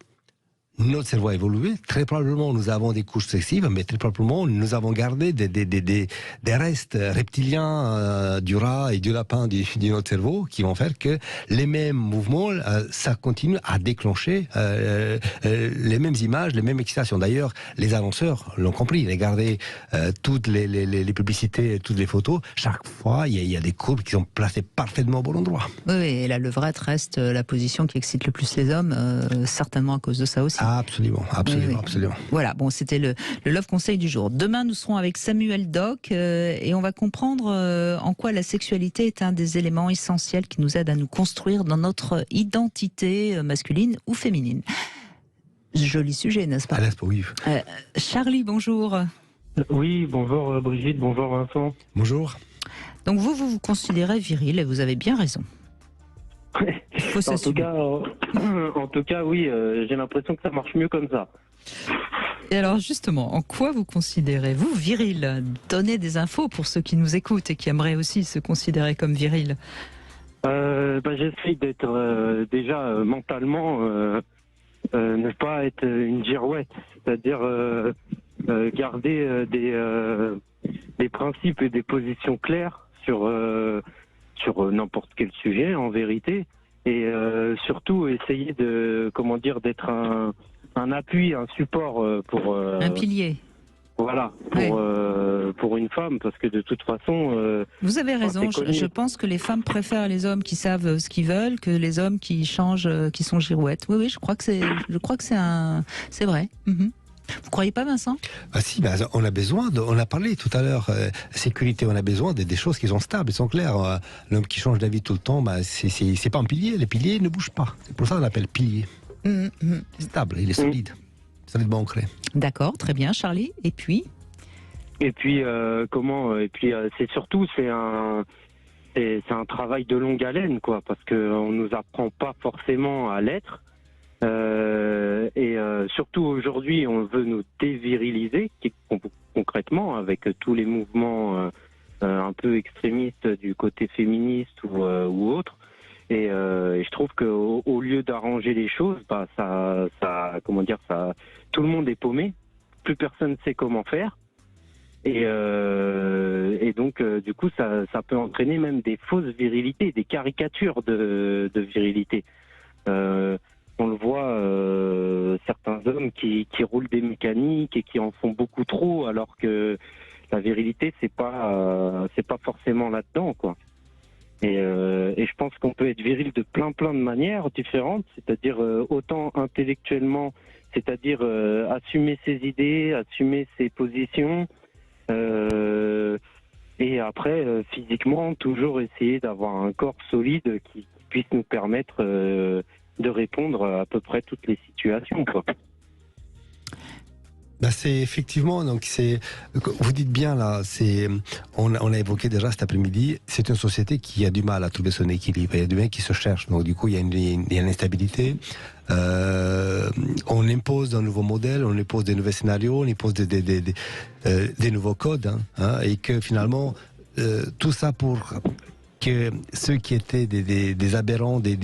notre cerveau a évolué. Très probablement, nous avons des couches sexuelles, mais très probablement, nous avons gardé des restes reptiliens du rat et du lapin de notre cerveau qui vont faire que les mêmes mouvements, ça continue à déclencher les mêmes images, les mêmes excitations. D'ailleurs, les annonceurs l'ont compris. Regardez toutes les publicités, toutes les photos. Chaque fois, il y a des courbes qui sont placées parfaitement au bon endroit. Oui, et la levrette reste la position qui excite le plus les hommes, certainement à cause de ça aussi. Absolument. Voilà, bon, c'était le Love Conseil du jour. Demain, nous serons avec Samuel Doc et on va comprendre en quoi la sexualité est un des éléments essentiels qui nous aide à nous construire dans notre identité masculine ou féminine. Joli sujet, n'est-ce pas ? Oui. Charlie, bonjour. Oui, bonjour Brigitte, bonjour Vincent. Bonjour. Donc vous considérez viril et vous avez bien raison. En tout cas, oui, j'ai l'impression que ça marche mieux comme ça. Et alors justement, en quoi vous considérez-vous viril ? Donnez des infos pour ceux qui nous écoutent et qui aimeraient aussi se considérer comme viril. J'essaye d'être déjà mentalement, ne pas être une girouette, c'est-à-dire garder des principes et des positions claires sur n'importe quel sujet en vérité, et surtout essayer d'être un appui, un support pour un pilier. Voilà, pour une femme, parce que de toute façon... Vous avez raison, je pense que les femmes préfèrent les hommes qui savent ce qu'ils veulent que les hommes qui changent, qui sont girouettes. Oui, je crois que c'est vrai. Mm-hmm. Vous croyez pas, Vincent ? Si, on a besoin, on a parlé tout à l'heure, sécurité, on a besoin des choses qui sont stables, qui sont claires. L'homme qui change d'avis tout le temps, c'est pas un pilier, les piliers ne bougent pas. C'est pour ça qu'on l'appelle pilier. Mm-hmm. C'est stable, il est solide, solidement ancré. D'accord, très bien, Charlie. Et puis, c'est surtout, c'est un travail de longue haleine, quoi, parce qu'on nous apprend pas forcément à l'être. Surtout aujourd'hui, on veut nous déviriliser concrètement avec tous les mouvements un peu extrémistes du côté féministe ou autre. Et je trouve qu'au lieu d'arranger les choses, tout le monde est paumé, plus personne sait comment faire. Et donc, du coup, ça peut entraîner même des fausses virilités, des caricatures de virilité. On le voit, certains hommes qui roulent des mécaniques et qui en font beaucoup trop, alors que la virilité, c'est pas forcément là-dedans, quoi. Et je pense qu'on peut être viril de plein de manières différentes, c'est-à-dire autant intellectuellement, c'est-à-dire assumer ses idées, assumer ses positions, et après physiquement toujours essayer d'avoir un corps solide qui puisse nous permettre de répondre à peu près toutes les situations, quoi. C'est effectivement, vous dites bien là, on a évoqué déjà cet après-midi, c'est une société qui a du mal à trouver son équilibre, il y a du mal qui se cherche, donc du coup il y a une instabilité. On impose un nouveau modèle, on impose des nouveaux scénarios, on impose des nouveaux codes, et que finalement tout ça pour que ceux qui étaient des aberrants, des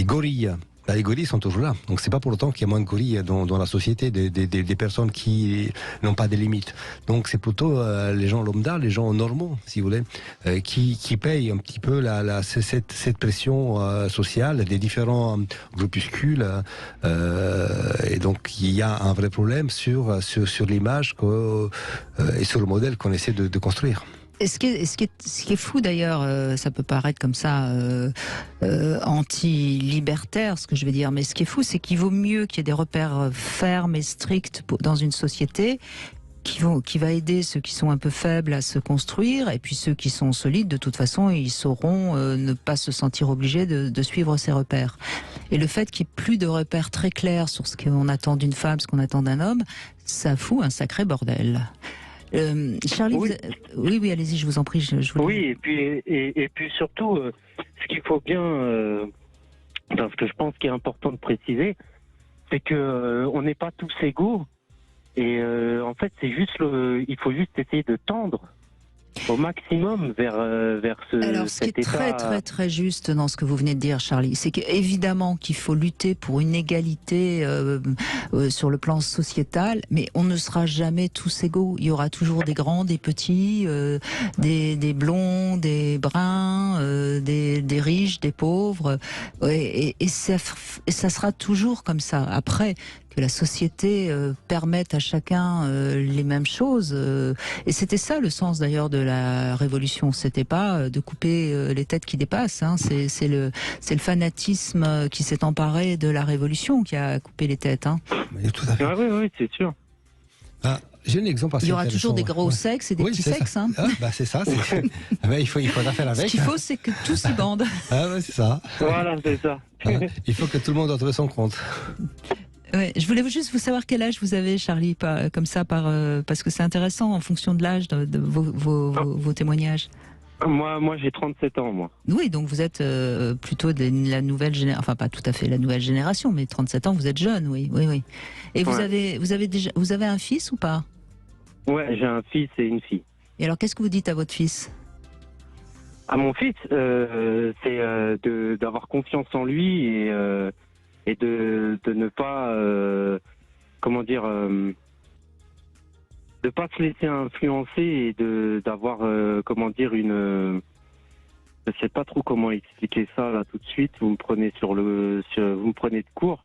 gorilles. Les gorilles sont toujours là, donc c'est pas pour autant qu'il y a moins de gorilles dans la société, des personnes qui n'ont pas de limites. Donc c'est plutôt les gens lambda, les gens normaux, si vous voulez, qui payent un petit peu cette pression sociale des différents groupuscules. Et donc il y a un vrai problème sur l'image et sur le modèle qu'on essaie de construire. Ce qui est fou d'ailleurs, ça peut paraître comme ça anti-libertaire, ce que je vais dire, mais ce qui est fou, c'est qu'il vaut mieux qu'il y ait des repères fermes et stricts dans une société qui va aider ceux qui sont un peu faibles à se construire, et puis ceux qui sont solides, de toute façon, ils sauront ne pas se sentir obligés de suivre ces repères. Et le fait qu'il n'y ait plus de repères très clairs sur ce qu'on attend d'une femme, ce qu'on attend d'un homme, ça fout un sacré bordel. Charlie, oui, allez-y, je vous en prie. Oui, et puis surtout, ce qu'il faut bien, ce que je pense qu'il est important de préciser, c'est que on n'est pas tous égaux, et en fait, il faut juste essayer de tendre au maximum vers Alors, ce qui est très très très juste dans ce que vous venez de dire, Charlie, c'est qu'évidemment qu'il faut lutter pour une égalité sur le plan sociétal, mais on ne sera jamais tous égaux. Il y aura toujours des grands, des petits, des blonds, des bruns, des riches, des pauvres, et ça sera toujours comme ça. Après, que la société permette à chacun les mêmes choses. Et c'était ça le sens d'ailleurs de la révolution. C'était pas de couper les têtes qui dépassent. Hein. C'est le fanatisme qui s'est emparé de la révolution qui a coupé les têtes. Hein. Tout à fait. Ah oui, c'est sûr. Ah, j'ai un exemple assez Il y aura toujours des gros sexes et des petits sexes. Hein. Ah, bah c'est ça. Il faudra faire avec. Ce qu'il faut, c'est que tout s'y bande. Ah ouais, c'est ça. Voilà, c'est ça. Il faut que tout le monde en trouve son compte. Ouais, je voulais juste vous savoir quel âge vous avez, Charlie, parce que c'est intéressant en fonction de l'âge de vos témoignages. Moi, j'ai 37 ans, moi. Oui, donc vous êtes plutôt de la nouvelle génération, enfin pas tout à fait la nouvelle génération, mais 37 ans, vous êtes jeune, oui. Et vous avez un fils ou pas? Ouais, j'ai un fils et une fille. Et alors, qu'est-ce que vous dites à votre fils? À mon fils, c'est d'avoir confiance en lui et de ne pas, de pas se laisser influencer et d'avoir, je sais pas trop comment expliquer ça là tout de suite. Vous me prenez vous me prenez de court,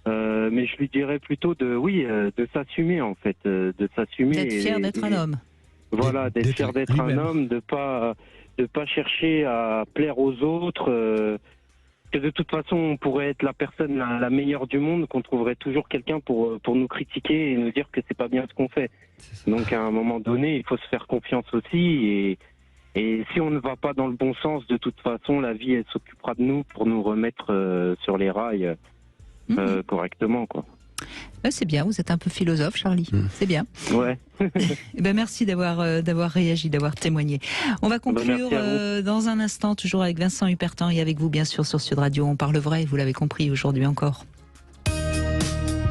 mais je lui dirais plutôt de s'assumer en fait, de s'assumer. D'être fier d'être un homme. Voilà, d'être fier d'être un homme, de pas chercher à plaire aux autres. Que de toute façon, on pourrait être la personne la meilleure du monde, qu'on trouverait toujours quelqu'un pour nous critiquer et nous dire que c'est pas bien ce qu'on fait. Donc à un moment donné, il faut se faire confiance aussi et si on ne va pas dans le bon sens, de toute façon, la vie elle s'occupera de nous pour nous remettre sur les rails correctement, quoi. C'est bien, vous êtes un peu philosophe, Charlie. C'est bien. Ouais. Merci d'avoir réagi, d'avoir témoigné. On va conclure dans un instant, toujours avec Vincent Hupertan et avec vous, bien sûr, sur Sud Radio. On parle vrai, vous l'avez compris, aujourd'hui encore.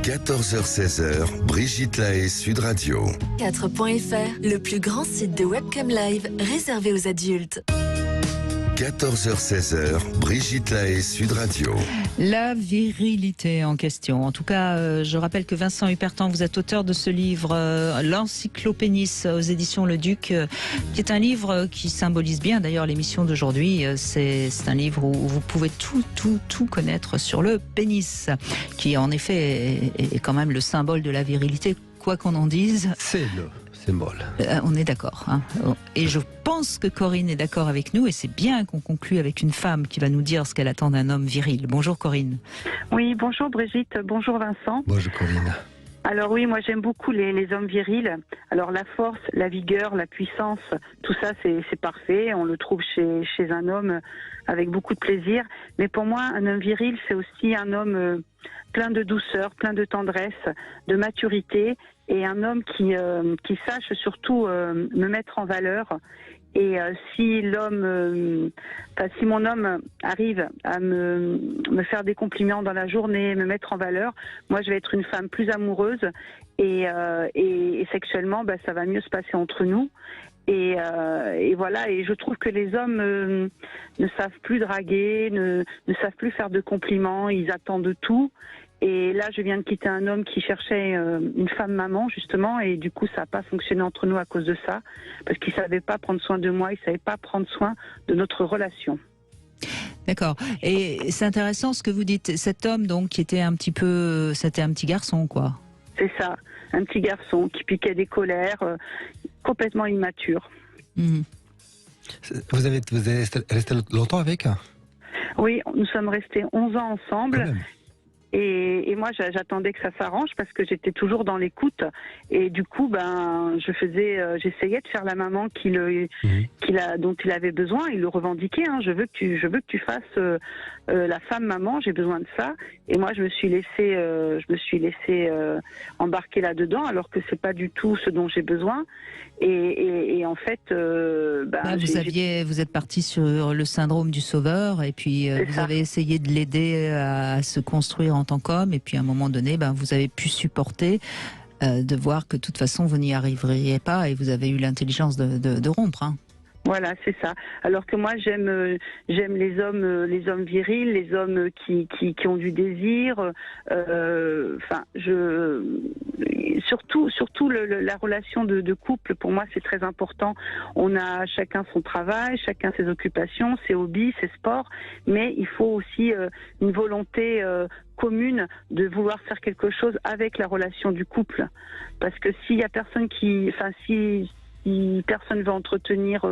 14h-16h, Brigitte Lahaie, Sud Radio. 4.fr, le plus grand site de webcam live réservé aux adultes. 14h-16h, Brigitte Lahaie, Sud Radio. La virilité en question. En tout cas, je rappelle que Vincent Hupertan, vous êtes auteur de ce livre, l'Encyclopénis aux éditions Le Duc, qui est un livre qui symbolise bien d'ailleurs l'émission d'aujourd'hui. C'est un livre où vous pouvez tout connaître sur le pénis, qui en effet est quand même le symbole de la virilité, quoi qu'on en dise. C'est le symbole. On est d'accord. Hein. Et je pense que Corinne est d'accord avec nous et c'est bien qu'on conclue avec une femme qui va nous dire ce qu'elle attend d'un homme viril. Bonjour Corinne. Oui, bonjour Brigitte, bonjour Vincent. Bonjour Corinne. Alors oui, moi j'aime beaucoup les hommes virils. Alors la force, la vigueur, la puissance, tout ça c'est parfait. On le trouve chez un homme avec beaucoup de plaisir. Mais pour moi, un homme viril, c'est aussi un homme plein de douceur, plein de tendresse, de maturité, et un homme qui sache surtout me mettre en valeur. Et si mon homme arrive à me faire des compliments dans la journée, me mettre en valeur, moi je vais être une femme plus amoureuse et sexuellement, ça va mieux se passer entre nous. Et voilà, et je trouve que les hommes ne savent plus draguer, ne savent plus faire de compliments, ils attendent tout. Et là, je viens de quitter un homme qui cherchait une femme maman, justement, et du coup, ça n'a pas fonctionné entre nous à cause de ça, parce qu'il ne savait pas prendre soin de moi, il ne savait pas prendre soin de notre relation. D'accord. Et c'est intéressant ce que vous dites. Cet homme, donc, qui était c'était un petit garçon, quoi. C'est ça, un petit garçon qui piquait des colères, complètement immature. Vous êtes resté longtemps avec? Oui, nous sommes restés 11 ans ensemble. Et moi, j'attendais que ça s'arrange parce que j'étais toujours dans l'écoute. Et du coup, j'essayais de faire la maman dont il avait besoin. Il le revendiquait. Hein. Je veux que tu fasses la femme maman. J'ai besoin de ça. Et moi, je me suis laissée embarquer là-dedans, alors que c'est pas du tout ce dont j'ai besoin. Et en fait, vous êtes parti sur le syndrome du sauveur, et puis vous avez essayé de l'aider à se construire en tant qu'homme, et puis à un moment donné, vous avez pu supporter de voir que de toute façon vous n'y arriveriez pas et vous avez eu l'intelligence de rompre. Hein. Voilà, c'est ça. Alors que moi, j'aime les hommes virils, les hommes qui ont du désir. Surtout la relation de couple. Pour moi, c'est très important. On a chacun son travail, chacun ses occupations, ses hobbies, ses sports, mais il faut aussi une volonté commune de vouloir faire quelque chose avec la relation du couple. Parce que s'il y a personne si personne veut entretenir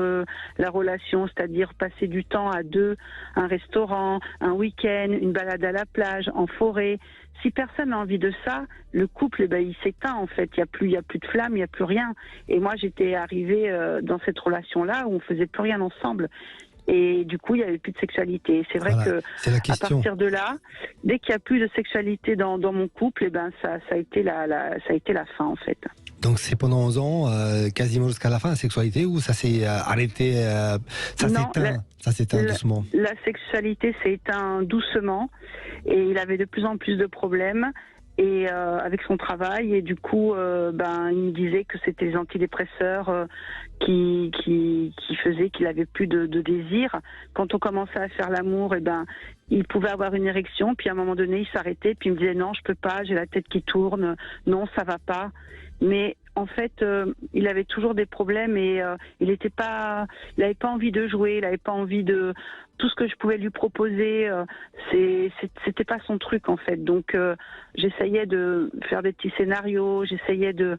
la relation, c'est-à-dire passer du temps à deux, un restaurant, un week-end, une balade à la plage, en forêt, si personne n'a envie de ça, le couple, il s'éteint en fait. Il y a plus de flamme, il n'y a plus rien. Et moi, j'étais arrivée dans cette relation-là où on faisait plus rien ensemble. Et du coup, il n'y avait plus de sexualité. C'est vrai que à partir de là, dès qu'il n'y a plus de sexualité dans mon couple, ça a été la fin en fait. Donc c'est pendant 11 ans, quasiment jusqu'à la fin, la sexualité, ou ça s'est arrêté, ça s'éteint doucement? La sexualité s'est éteinte doucement et il avait de plus en plus de problèmes. Et avec son travail, et du coup, il me disait que c'était les antidépresseurs qui faisaient qu'il avait plus de désir. Quand on commençait à faire l'amour, il pouvait avoir une érection, puis à un moment donné, il s'arrêtait, puis il me disait non, je peux pas, j'ai la tête qui tourne, non, ça va pas. Mais en fait, il avait toujours des problèmes et il n'avait pas envie de jouer, il n'avait pas envie de tout ce que je pouvais lui proposer. C'était pas son truc en fait. Donc j'essayais de faire des petits scénarios, j'essayais de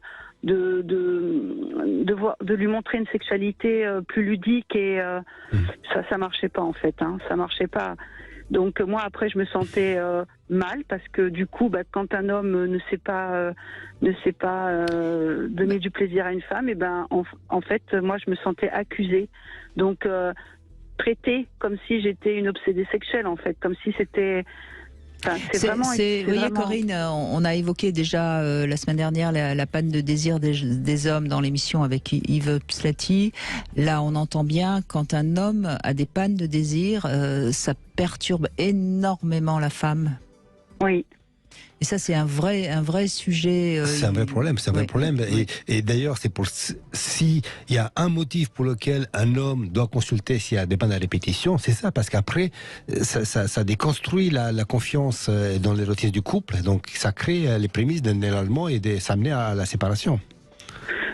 lui montrer une sexualité plus ludique et ça marchait pas en fait. Ça marchait pas. Donc moi après je me sentais mal parce que du coup quand un homme ne sait pas donner du plaisir à une femme, en fait moi je me sentais accusée. Donc traitée comme si j'étais une obsédée sexuelle en fait, comme si c'était Vous voyez, Corinne, on a évoqué déjà la semaine dernière la panne de désir des hommes dans l'émission avec Yves Pslati. Là, on entend bien quand un homme a des pannes de désir, ça perturbe énormément la femme. Oui. Et ça, c'est un vrai sujet. C'est un vrai problème, Et d'ailleurs, c'est s'il y a un motif pour lequel un homme doit consulter s'il y a des pannes à répétition, c'est ça, parce qu'après, ça déconstruit la confiance dans l'érotisme du couple, donc ça crée les prémices d'un élargissement et ça amener à la séparation.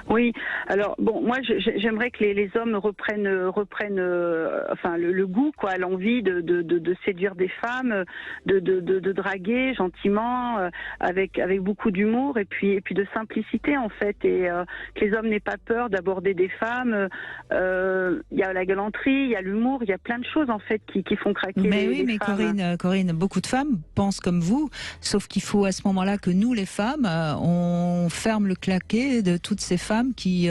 Oui, alors bon, moi j'aimerais que les hommes reprennent le goût, quoi, l'envie de séduire des femmes, de draguer gentiment, avec beaucoup d'humour et puis de simplicité en fait, et que les hommes n'aient pas peur d'aborder des femmes. Il y a la galanterie, il y a l'humour, il y a plein de choses en fait qui font craquer les femmes. Corinne, beaucoup de femmes pensent comme vous, sauf qu'il faut à ce moment-là que nous les femmes, on ferme le claquet de toutes ces femmes qui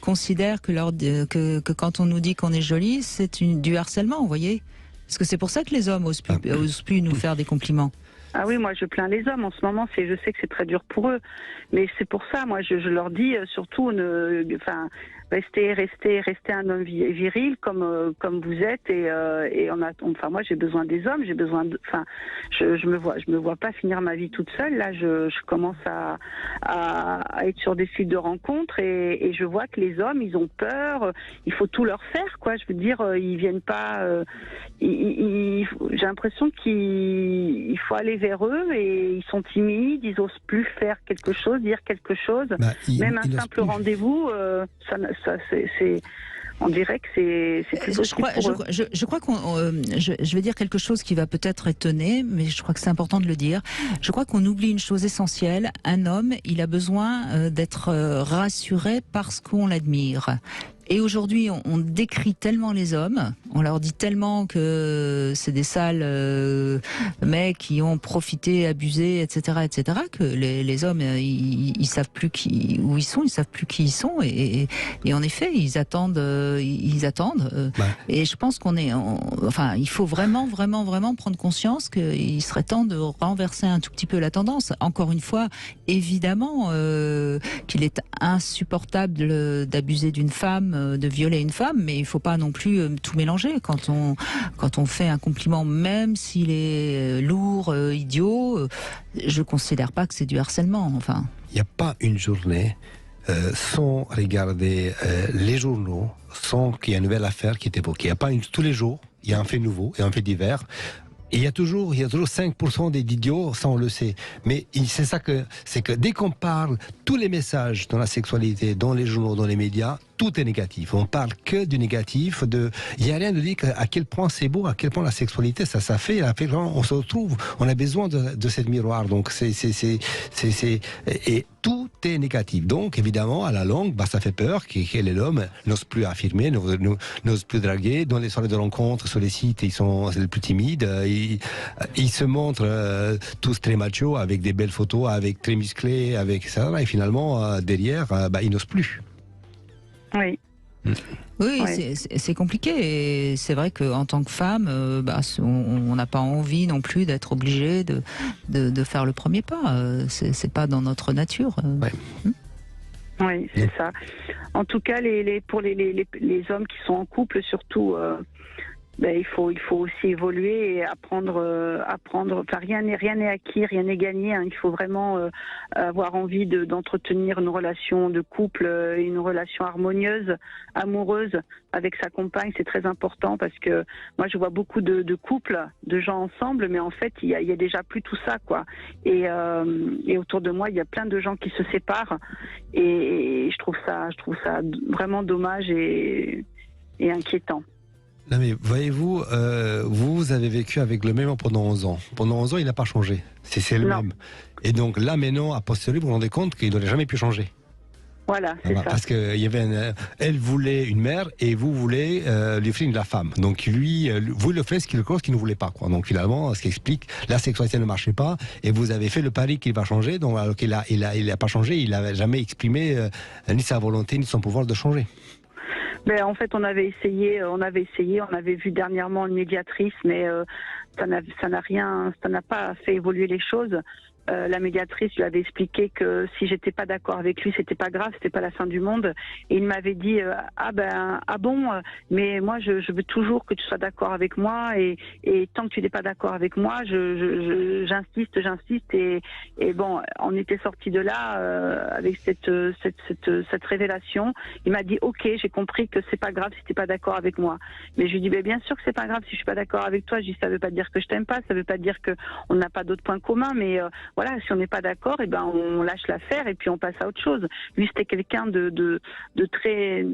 considèrent que quand on nous dit qu'on est jolie, c'est du harcèlement, vous voyez. Parce que c'est pour ça que les hommes osent plus nous faire des compliments. Ah oui, moi je plains les hommes en ce moment, je sais que c'est très dur pour eux, mais c'est pour ça, moi je leur dis surtout, restez un homme viril comme vous êtes, et moi j'ai besoin des hommes, je me vois pas finir ma vie toute seule. Là je commence à être sur des sites de rencontres et je vois que les hommes ils ont peur, il faut tout leur faire, quoi. Je veux dire, ils viennent pas, j'ai l'impression qu'il faut aller vers eux et ils sont timides, ils osent plus faire quelque chose, dire quelque chose. Même un simple rendez-vous, on dirait que c'est plus possible pour eux. Je crois je vais dire quelque chose qui va peut-être étonner, mais je crois que c'est important de le dire. Je crois qu'on oublie une chose essentielle. Un homme, il a besoin d'être rassuré parce qu'on l'admire. Et aujourd'hui, on décrit tellement les hommes, on leur dit tellement que c'est des sales mecs qui ont profité, abusé, etc., que les hommes, ils savent plus où ils sont, ils savent plus qui ils sont, et en effet, ils attendent. Et je pense il faut vraiment prendre conscience qu'il serait temps de renverser un tout petit peu la tendance. Encore une fois, évidemment, qu'il est insupportable d'abuser d'une femme. de violer une femme, mais il ne faut pas non plus tout mélanger. Quand on fait un compliment, même s'il est lourd, idiot, je ne considère pas que c'est du harcèlement. Enfin. Il n'y a pas une journée sans regarder les journaux, sans qu'il y ait une nouvelle affaire qui est évoquée. Il n'y a pas tous les jours, il y a un fait nouveau, il y a un fait divers. Et il y a toujours 5% d'idiots, ça on le sait. Mais c'est que dès qu'on parle, tous les messages dans la sexualité, dans les journaux, dans les médias, tout est négatif. On parle que du négatif. Il n'y a rien de dire à quel point c'est beau, à quel point la sexualité, ça fait. On se retrouve. On a besoin de cette miroir. Donc et tout est négatif. Donc évidemment, à la longue, ça fait peur que l'homme n'ose plus affirmer, n'ose plus draguer. Dans les soirées de rencontres, sur les sites, ils sont les plus timides. Ils se montrent tous très machos, avec des belles photos, avec très musclés, avec ça. Et finalement, derrière, ils n'osent plus. Oui. Oui, ouais. C'est compliqué et c'est vrai qu'en tant que femme, on n'a pas envie non plus d'être obligé de faire le premier pas. C'est pas dans notre nature. Ouais. Oui, c'est ça. En tout cas, pour les hommes qui sont en couple, surtout, il faut aussi évoluer et apprendre. Enfin, rien n'est acquis, rien n'est gagné. Il faut vraiment avoir envie d'entretenir une relation de couple, une relation harmonieuse, amoureuse avec sa compagne. C'est très important parce que moi, je vois beaucoup de couples, de gens ensemble, mais en fait, il y a déjà plus tout ça, quoi. Et autour de moi, il y a plein de gens qui se séparent et je trouve ça vraiment dommage et inquiétant. Non mais voyez-vous, vous avez vécu avec le même homme pendant 11 ans. Pendant 11 ans, il n'a pas changé. C'est le même. Et donc là, maintenant, a posteriori, vous vous rendez compte qu'il n'aurait jamais pu changer. Voilà, c'est ça. Parce que elle voulait une mère et vous voulez lui offrir la femme. Donc lui, vous le faites ce qu'il ne voulait pas, quoi. Donc finalement, ce qui explique, la sexualité ne marchait pas et vous avez fait le pari qu'il va changer. Donc alors qu'il a pas changé, il n'avait jamais exprimé ni sa volonté ni son pouvoir de changer. En fait, on avait essayé, on avait vu dernièrement une médiatrice, mais ça n'a pas fait évoluer les choses. La médiatrice lui avait expliqué que si j'étais pas d'accord avec lui, c'était pas grave, c'était pas la fin du monde. Et il m'avait dit mais moi je veux toujours que tu sois d'accord avec moi et tant que tu n'es pas d'accord avec moi, j'insiste et bon, on était sortis de là avec cette révélation. Il m'a dit ok, j'ai compris que c'est pas grave si t'es pas d'accord avec moi. Mais je lui dis bien sûr que c'est pas grave si je suis pas d'accord avec toi. Je dis ça veut pas dire que je t'aime pas, ça veut pas dire que on n'a pas d'autres points communs, mais voilà, si on n'est pas d'accord, on lâche l'affaire et puis on passe à autre chose. Lui, c'était quelqu'un de très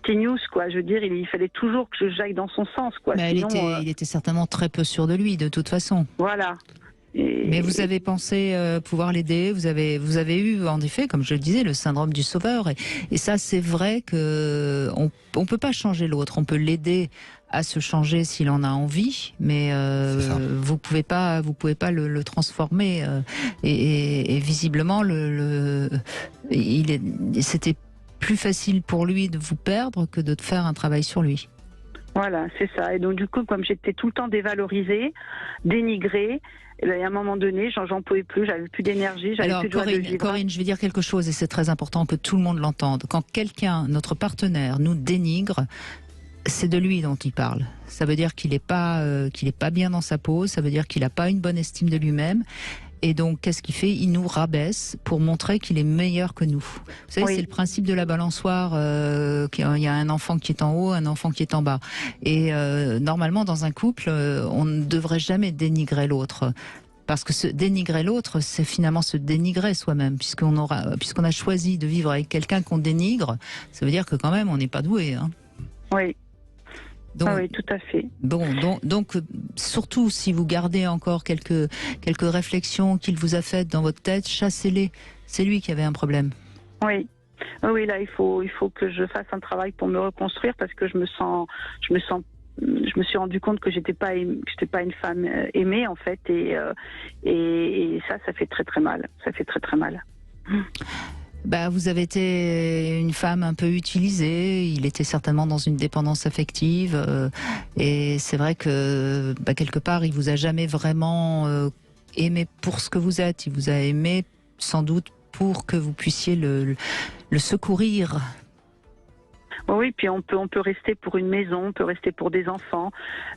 news, quoi. Je veux dire, il fallait toujours que j'aille dans son sens, quoi. Sinon, il était certainement très peu sûr de lui, de toute façon. Voilà. Mais vous avez pensé pouvoir l'aider, vous avez eu, en effet, comme je le disais, le syndrome du sauveur. Et ça, c'est vrai que on peut pas changer l'autre, on peut l'aider à se changer s'il en a envie, mais vous pouvez pas le transformer. Et visiblement, c'était plus facile pour lui de vous perdre que de faire un travail sur lui. Voilà, c'est ça. Et donc du coup, comme j'étais tout le temps dévalorisée, dénigrée, et à un moment donné, j'en pouvais plus, j'avais plus d'énergie, j'avais plus de joie de vivre. Corinne, je vais dire quelque chose et c'est très important que tout le monde l'entende. Quand quelqu'un, notre partenaire, nous dénigre, c'est de lui dont il parle. Ça veut dire qu'il est pas bien dans sa peau, ça veut dire qu'il n'a pas une bonne estime de lui-même. Et donc, qu'est-ce qu'il fait ? Il nous rabaisse pour montrer qu'il est meilleur que nous. Vous savez, c'est le principe de la balançoire. Il y a un enfant qui est en haut, un enfant qui est en bas. Et normalement, dans un couple, on ne devrait jamais dénigrer l'autre. Parce que dénigrer l'autre, c'est finalement se dénigrer soi-même. Puisqu'on a choisi de vivre avec quelqu'un qu'on dénigre, ça veut dire que quand même, on n'est pas doué. Hein. Oui. Donc, oui, tout à fait. Donc, surtout si vous gardez encore quelques réflexions qu'il vous a faites dans votre tête, chassez-les. C'est lui qui avait un problème. Oui. Oui, là, il faut que je fasse un travail pour me reconstruire parce que je me suis rendu compte que j'étais pas une femme aimée en fait et ça fait très très mal. Ça fait très très mal. Vous avez été une femme un peu utilisée, il était certainement dans une dépendance affective et c'est vrai que quelque part il vous a jamais vraiment aimé pour ce que vous êtes, il vous a aimé sans doute pour que vous puissiez le secourir. Oui, puis on peut rester pour une maison, on peut rester pour des enfants.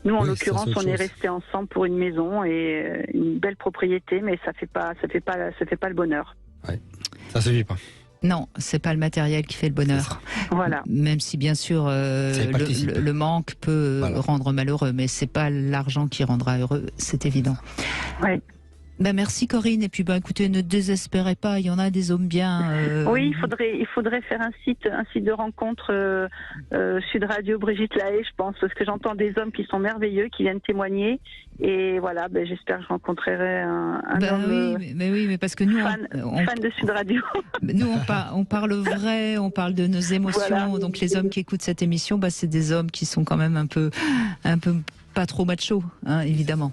Nous, en l'occurrence, on est restés ensemble pour une maison et une belle propriété, mais ça fait pas le bonheur. Ouais. Ça suffit pas. Non, c'est pas le matériel qui fait le bonheur. Voilà. Même si bien sûr le manque peut rendre malheureux, mais c'est pas l'argent qui rendra heureux, c'est évident. Ouais. Ben merci Corinne, et puis écoutez, ne désespérez pas, il y en a des hommes bien. Oui, il faudrait faire un site de rencontre Sud Radio Brigitte Lahaye, je pense, parce que j'entends des hommes qui sont merveilleux, qui viennent témoigner, et voilà, j'espère que je rencontrerai un homme mais parce que nous fan de Sud Radio. Nous on parle vrai, on parle de nos émotions, voilà. Donc les hommes qui écoutent cette émission, c'est des hommes qui sont quand même un peu pas trop macho, hein, évidemment.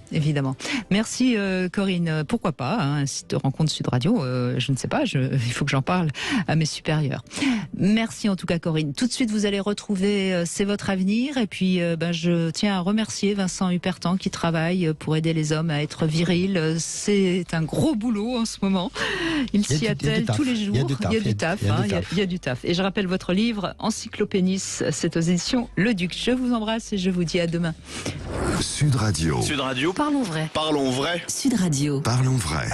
Merci Corinne. Pourquoi pas un site de rencontre Sud Radio, je ne sais pas, il faut que j'en parle à mes supérieurs. Merci en tout cas Corinne. Tout de suite vous allez retrouver C'est votre avenir, et puis je tiens à remercier Vincent Hupertan qui travaille pour aider les hommes à être virils. C'est un gros boulot en ce moment. Il s'y attelle tous les jours. Il y a du taf. Et je rappelle votre livre Encyclopénis, c'est aux éditions Le Duc. Je vous embrasse et je vous dis à demain. Sud Radio. Parlons vrai. Parlons vrai. Sud Radio. Parlons vrai.